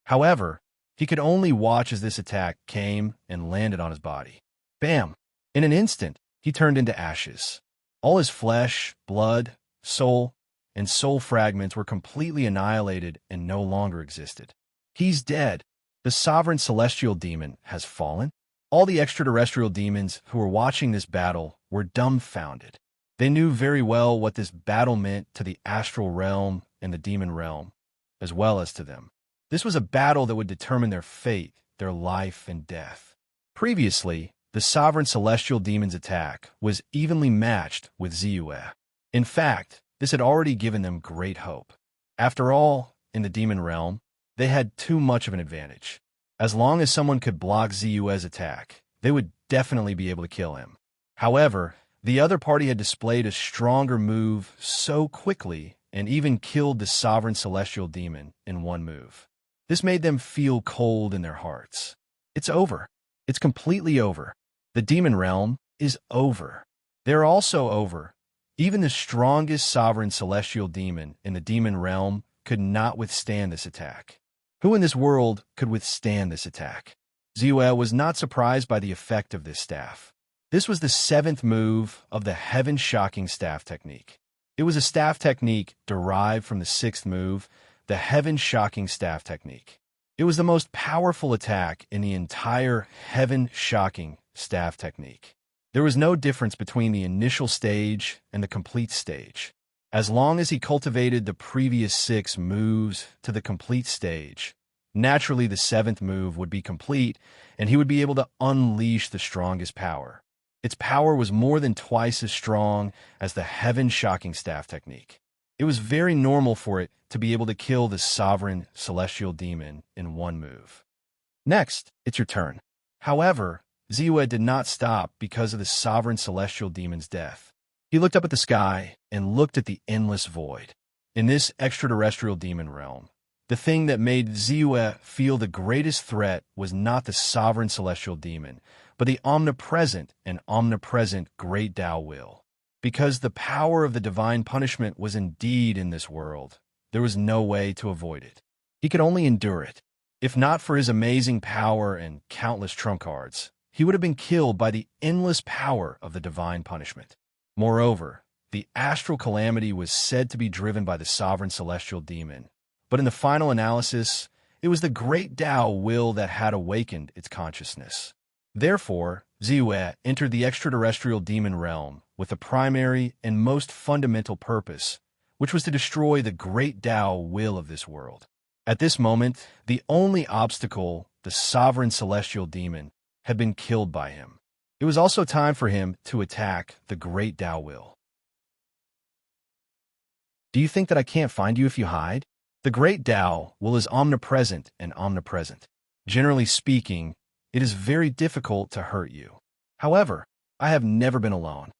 However, he could only watch as this attack came and landed on his body. Bam! In an instant, he turned into ashes. All his flesh, blood, soul, and soul fragments were completely annihilated and no longer existed. He's dead. The sovereign celestial demon has fallen. All the extraterrestrial demons who were watching this battle were dumbfounded. They knew very well what this battle meant to the astral realm and the demon realm, as well as to them. This was a battle that would determine their fate, their life and death. Previously, the sovereign celestial demon's attack was evenly matched with Zue. In fact, this had already given them great hope. After all, in the demon realm, they had too much of an advantage. As long as someone could block Zue's attack, they would definitely be able to kill him. However, the other party had displayed a stronger move so quickly and even killed the sovereign celestial demon in one move. This made them feel cold in their hearts. It's over. It's completely over. The demon realm is over. They're also over. Even the strongest sovereign celestial demon in the demon realm could not withstand this attack. Who in this world could withstand this attack? Zue was not surprised by the effect of this staff. This was the 7th move of the heaven-shocking staff technique. It was a staff technique derived from the 6th move, the heaven-shocking staff technique. It was the most powerful attack in the entire heaven-shocking staff technique. There was no difference between the initial stage and the complete stage. As long as he cultivated the previous 6 moves to the complete stage, naturally the 7th move would be complete and he would be able to unleash the strongest power. Its power was more than twice as strong as the heaven-shocking staff technique. It was very normal for it to be able to kill the sovereign celestial demon in one move. Next, it's your turn. However, Ziyue did not stop because of the sovereign celestial demon's death. He looked up at the sky and looked at the endless void. In this extraterrestrial demon realm, the thing that made Ziyue feel the greatest threat was not the sovereign celestial demon, but the omnipresent great Tao will. Because the power of the divine punishment was indeed in this world, there was no way to avoid it. He could only endure it. If not for his amazing power and countless trump cards, he would have been killed by the endless power of the divine punishment. Moreover, the astral calamity was said to be driven by the sovereign celestial demon, but in the final analysis, it was the great Tao will that had awakened its consciousness. Therefore, Ziyue entered the extraterrestrial demon realm with the primary and most fundamental purpose, which was to destroy the great Tao will of this world. At this moment, the only obstacle, the sovereign celestial demon, had been killed by him. It was also time for him to attack the great Tao will. Do you think that I can't find you if you hide? The great Tao will is omnipresent and omnipresent. Generally speaking, it is very difficult to hurt you. However, I have never been alone.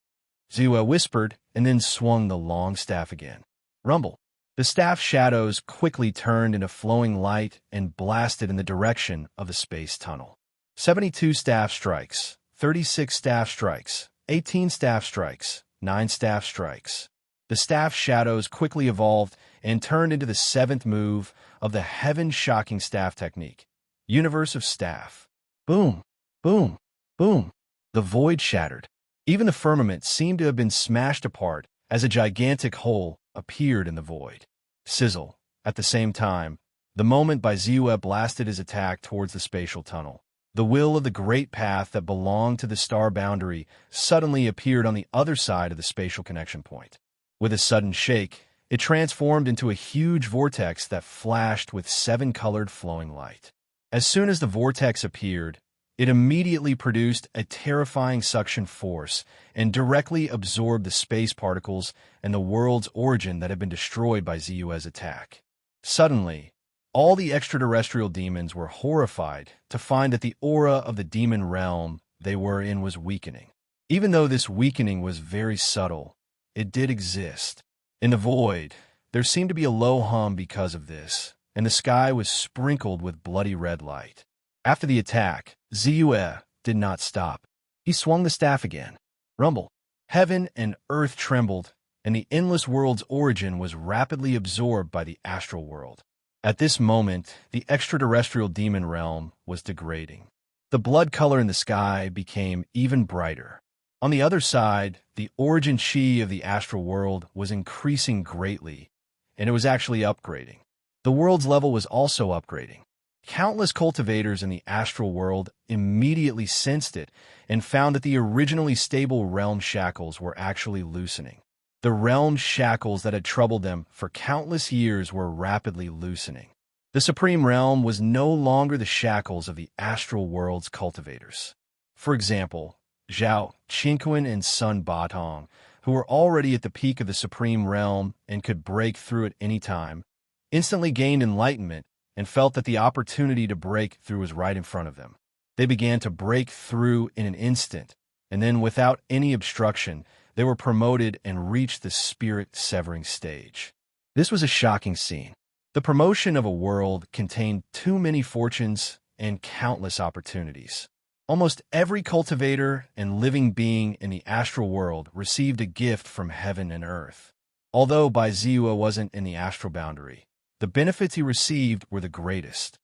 Ziyue whispered and then swung the long staff again. Rumble. The staff shadows quickly turned into flowing light and blasted in the direction of the space tunnel. 72 staff strikes, 36 staff strikes, 18 staff strikes, 9 staff strikes. The staff shadows quickly evolved and turned into the 7th move of the heaven-shocking staff technique. Universe of staff. Boom, boom, boom. The void shattered. Even the firmament seemed to have been smashed apart as a gigantic hole appeared in the void. Sizzle. At the same time, the moment Ziyue blasted his attack towards the spatial tunnel. The will of the great path that belonged to the star boundary suddenly appeared on the other side of the spatial connection point. With a sudden shake, it transformed into a huge vortex that flashed with 7-colored flowing light. As soon as the vortex appeared, it immediately produced a terrifying suction force and directly absorbed the space particles and the world's origin that had been destroyed by Ziyue's attack. Suddenly, all the extraterrestrial demons were horrified to find that the aura of the demon realm they were in was weakening. Even though this weakening was very subtle, it did exist. In the void, there seemed to be a low hum because of this, and the sky was sprinkled with bloody red light. After the attack, Ziyue did not stop. He swung the staff again. Rumble. Heaven and earth trembled, and the endless world's origin was rapidly absorbed by the astral world. At this moment, the extraterrestrial demon realm was degrading. The blood color in the sky became even brighter. On the other side, the origin chi of the astral world was increasing greatly, and it was actually upgrading. The world's level was also upgrading. Countless cultivators in the astral world immediately sensed it and found that the originally stable realm shackles were actually loosening. The realm shackles that had troubled them for countless years were rapidly loosening. The supreme realm was no longer the shackles of the astral world's cultivators. For example, Zhao, Qingquan, and Sun Batong, who were already at the peak of the supreme realm and could break through at any time, instantly gained enlightenment and felt that the opportunity to break through was right in front of them. They began to break through in an instant, and then without any obstruction, they were promoted and reached the spirit-severing stage. This was a shocking scene. The promotion of a world contained too many fortunes and countless opportunities. Almost every cultivator and living being in the astral world received a gift from heaven and earth. Although Ziyue wasn't in the astral boundary, the benefits he received were the greatest.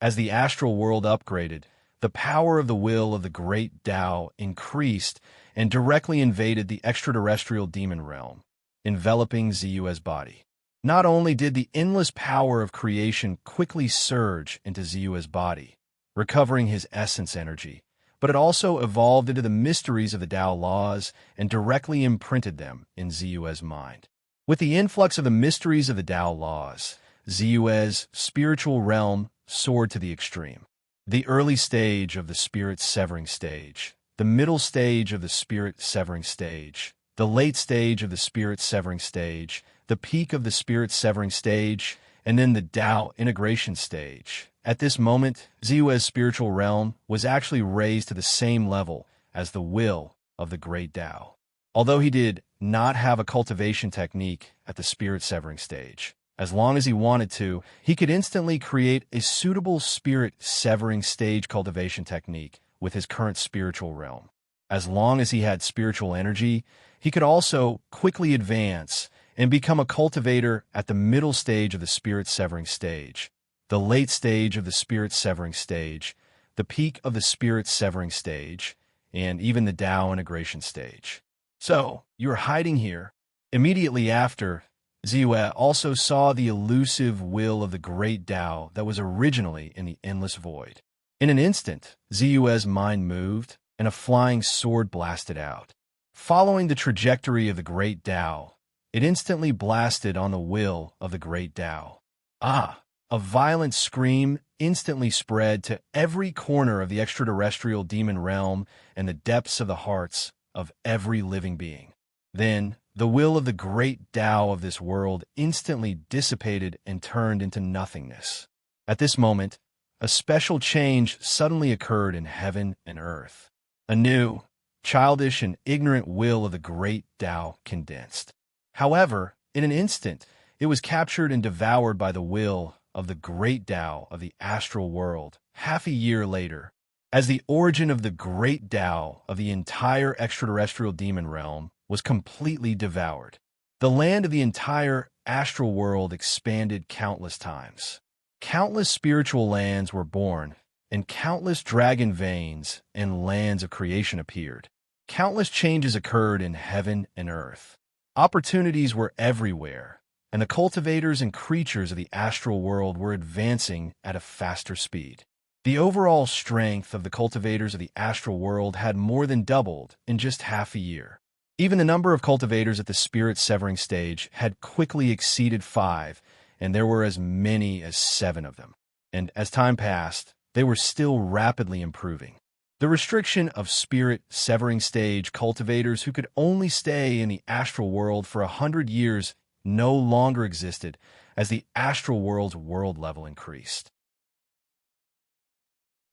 As the astral world upgraded, the power of the will of the great Tao increased and directly invaded the extraterrestrial demon realm, enveloping Ziyue's body. Not only did the endless power of creation quickly surge into Ziyue's body, recovering his essence energy, but it also evolved into the mysteries of the Tao laws and directly imprinted them in Ziyue's mind. With the influx of the mysteries of the Tao laws, Ziyue's spiritual realm soared to the extreme. The early stage of the spirit-severing stage, the middle stage of the spirit-severing stage, the late stage of the spirit severing stage, the peak of the spirit severing stage, and then the Tao integration stage. At this moment, Ziyue's spiritual realm was actually raised to the same level as the will of the great Tao. Although he did not have a cultivation technique at the spirit severing stage, as long as he wanted to, he could instantly create a suitable spirit severing stage cultivation technique with his current spiritual realm. As long as he had spiritual energy, he could also quickly advance and become a cultivator at the middle stage of the spirit severing stage, the late stage of the spirit severing stage, the peak of the spirit severing stage, and even the Tao integration stage. So, you are hiding here. Immediately after, Ziyue also saw the elusive will of the great Tao that was originally in the endless void. In an instant, Ziyue's mind moved, and a flying sword blasted out. Following the trajectory of the great Tao, it instantly blasted on the will of the great Tao. Ah! A violent scream instantly spread to every corner of the extraterrestrial demon realm and the depths of the hearts of every living being. Then, the will of the great Tao of this world instantly dissipated and turned into nothingness. At this moment, a special change suddenly occurred in heaven and earth. A new, childish and ignorant will of the great Tao condensed. However, in an instant, it was captured and devoured by the will of the great Tao of the astral world half a year later. As the origin of the great Tao of the entire extraterrestrial demon realm was completely devoured, the land of the entire astral world expanded countless times. Countless spiritual lands were born, and countless dragon veins and lands of creation appeared. Countless changes occurred in heaven and earth. Opportunities were everywhere, and the cultivators and creatures of the astral world were advancing at a faster speed. The overall strength of the cultivators of the astral world had more than doubled in just half a year. Even the number of cultivators at the spirit severing stage had quickly exceeded 5, and there were as many as 7 of them. And as time passed, they were still rapidly improving. The restriction of spirit severing stage cultivators who could only stay in the astral world for 100 years no longer existed as the astral world's world level increased.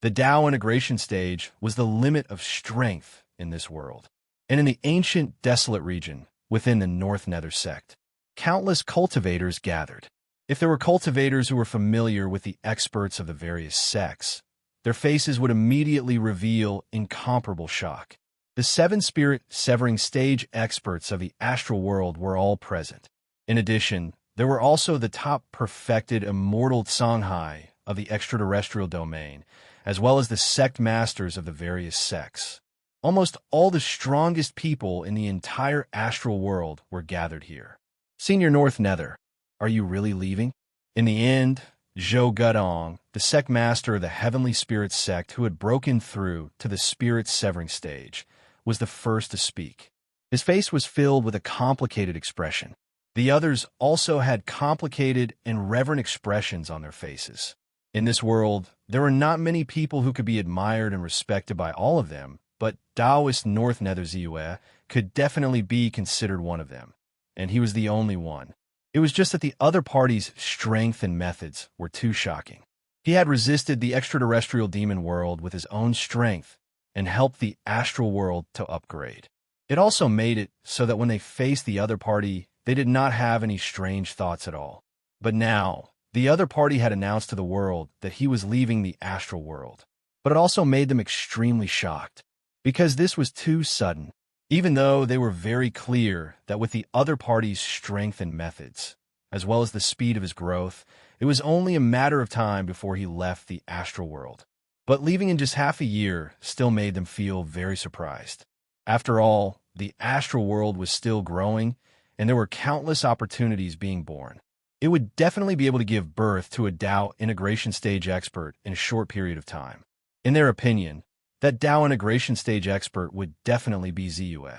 The Tao integration stage was the limit of strength in this world. And in the ancient desolate region within the North Nether sect, countless cultivators gathered. If there were cultivators who were familiar with the experts of the various sects, their faces would immediately reveal incomparable shock. The 7 spirit severing stage experts of the astral world were all present. In addition, there were also the top perfected immortal Songhai of the extraterrestrial domain, as well as the sect masters of the various sects. Almost all the strongest people in the entire astral world were gathered here. Senior North Nether, are you really leaving? In the end, Zhou Gudong, the sect master of the Heavenly Spirit sect who had broken through to the spirit severing stage, was the first to speak. His face was filled with a complicated expression. The others also had complicated and reverent expressions on their faces. In this world, there were not many people who could be admired and respected by all of them, but Taoist North Nether Ziyue could definitely be considered one of them, and he was the only one. It was just that the other party's strength and methods were too shocking. He had resisted the extraterrestrial demon world with his own strength and helped the astral world to upgrade. It also made it so that when they faced the other party, they did not have any strange thoughts at all. But now, the other party had announced to the world that he was leaving the astral world. But it also made them extremely shocked, because this was too sudden, even though they were very clear that with the other party's strength and methods, as well as the speed of his growth, it was only a matter of time before he left the astral world. But leaving in just half a year still made them feel very surprised. After all, the astral world was still growing, and there were countless opportunities being born. It would definitely be able to give birth to a Tao integration stage expert in a short period of time. In their opinion, that Tao integration stage expert would definitely be Ziyue.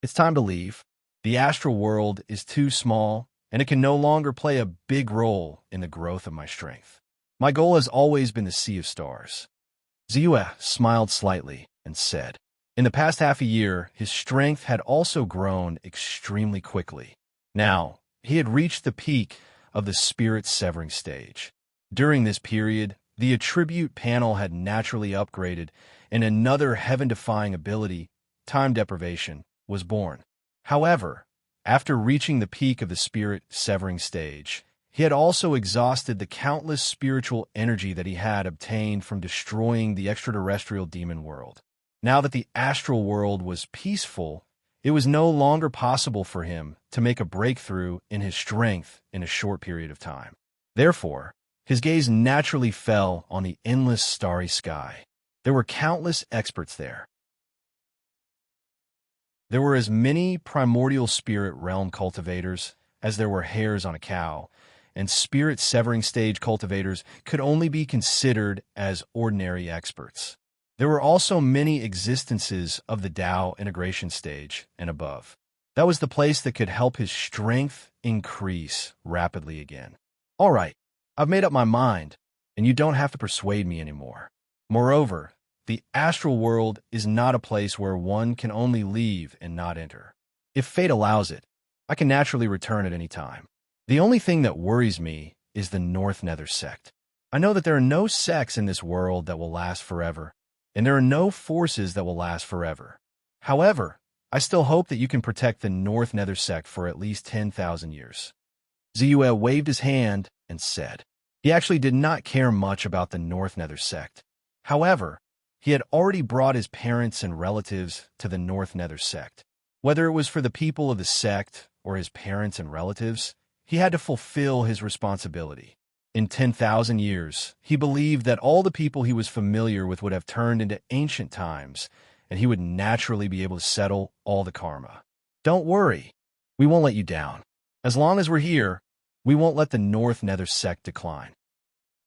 It's time to leave. The astral world is too small, and it can no longer play a big role in the growth of my strength. My goal has always been the Sea of Stars. Ziyue smiled slightly and said, In the past half a year, his strength had also grown extremely quickly. Now, he had reached the peak of the spirit-severing stage. During this period, the attribute panel had naturally upgraded, and another heaven-defying ability, time deprivation, was born. However, after reaching the peak of the spirit-severing stage, he had also exhausted the countless spiritual energy that he had obtained from destroying the extraterrestrial demon world. Now that the astral world was peaceful, it was no longer possible for him to make a breakthrough in his strength in a short period of time. Therefore, his gaze naturally fell on the endless starry sky. There were countless experts there. There were as many primordial spirit realm cultivators as there were hairs on a cow, and spirit-severing stage cultivators could only be considered as ordinary experts. There were also many existences of the Tao integration stage and above. That was the place that could help his strength increase rapidly again. All right, I've made up my mind, and you don't have to persuade me anymore. Moreover, the astral world is not a place where one can only leave and not enter. If fate allows it, I can naturally return at any time. The only thing that worries me is the North Nether sect. I know that there are no sects in this world that will last forever, and there are no forces that will last forever. However, I still hope that you can protect the North Nether sect for at least 10,000 years. Ziyue waved his hand and said. He actually did not care much about the North Nether sect. However, he had already brought his parents and relatives to the North Nether sect. Whether it was for the people of the sect or his parents and relatives, he had to fulfill his responsibility. In 10,000 years, he believed that all the people he was familiar with would have turned into ancient times, and he would naturally be able to settle all the karma. Don't worry, we won't let you down. As long as we're here, we won't let the North Nether sect decline.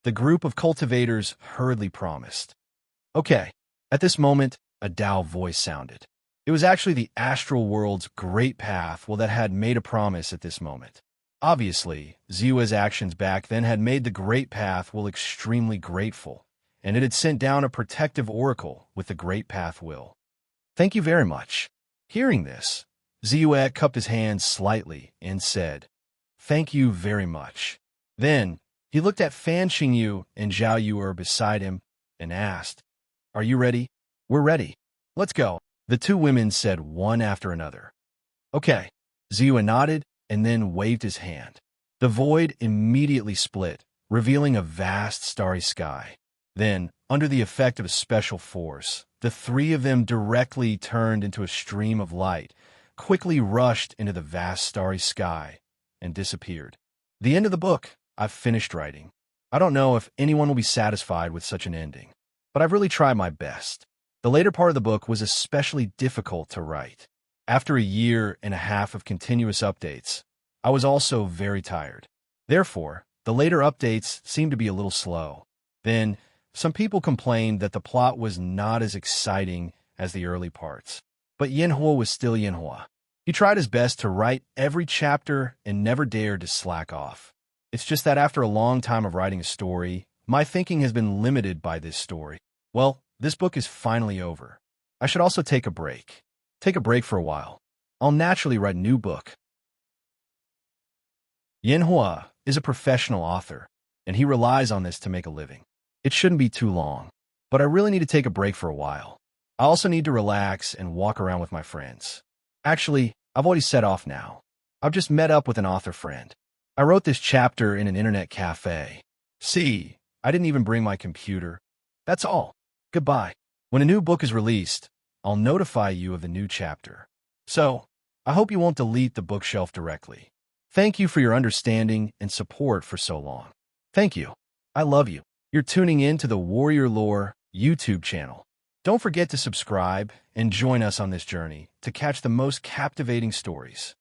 The group of cultivators hurriedly promised. Okay, at this moment, a Tao voice sounded. It was actually the astral world's great path that had made a promise at this moment. Obviously, Ziyue's actions back then had made the Great Path extremely grateful, and it had sent down a protective oracle with the Great Path will. Thank you very much. Hearing this, Ziyue cupped his hands slightly and said, Thank you very much. Then, he looked at Fan Xingyu and Zhao Yu'er beside him and asked, Are you ready? We're ready. Let's go. The two women said one after another. Okay. Ziyue nodded and then waved his hand. The void immediately split, revealing a vast starry sky. Then, under the effect of a special force, the three of them directly turned into a stream of light, quickly rushed into the vast starry sky, and disappeared. The end of the book. I've finished writing. I don't know if anyone will be satisfied with such an ending, but I've really tried my best. The later part of the book was especially difficult to write. After a year and a half of continuous updates, I was also very tired. Therefore, the later updates seemed to be a little slow. Then, some people complained that the plot was not as exciting as the early parts. But Yanhua was still Yanhua. He tried his best to write every chapter and never dared to slack off. It's just that after a long time of writing a story, my thinking has been limited by this story. Well, this book is finally over. I should also take a break. Take a break for a while. I'll naturally write a new book. Yanhua is a professional author, and he relies on this to make a living. It shouldn't be too long, but I really need to take a break for a while. I also need to relax and walk around with my friends. Actually, I've already set off now. I've just met up with an author friend. I wrote this chapter in an internet cafe. See, I didn't even bring my computer. That's all. Goodbye. When a new book is released, I'll notify you of the new chapter. So, I hope you won't delete the bookshelf directly. Thank you for your understanding and support for so long. Thank you. I love you. You're tuning in to the Warrior Lore YouTube channel. Don't forget to subscribe and join us on this journey to catch the most captivating stories.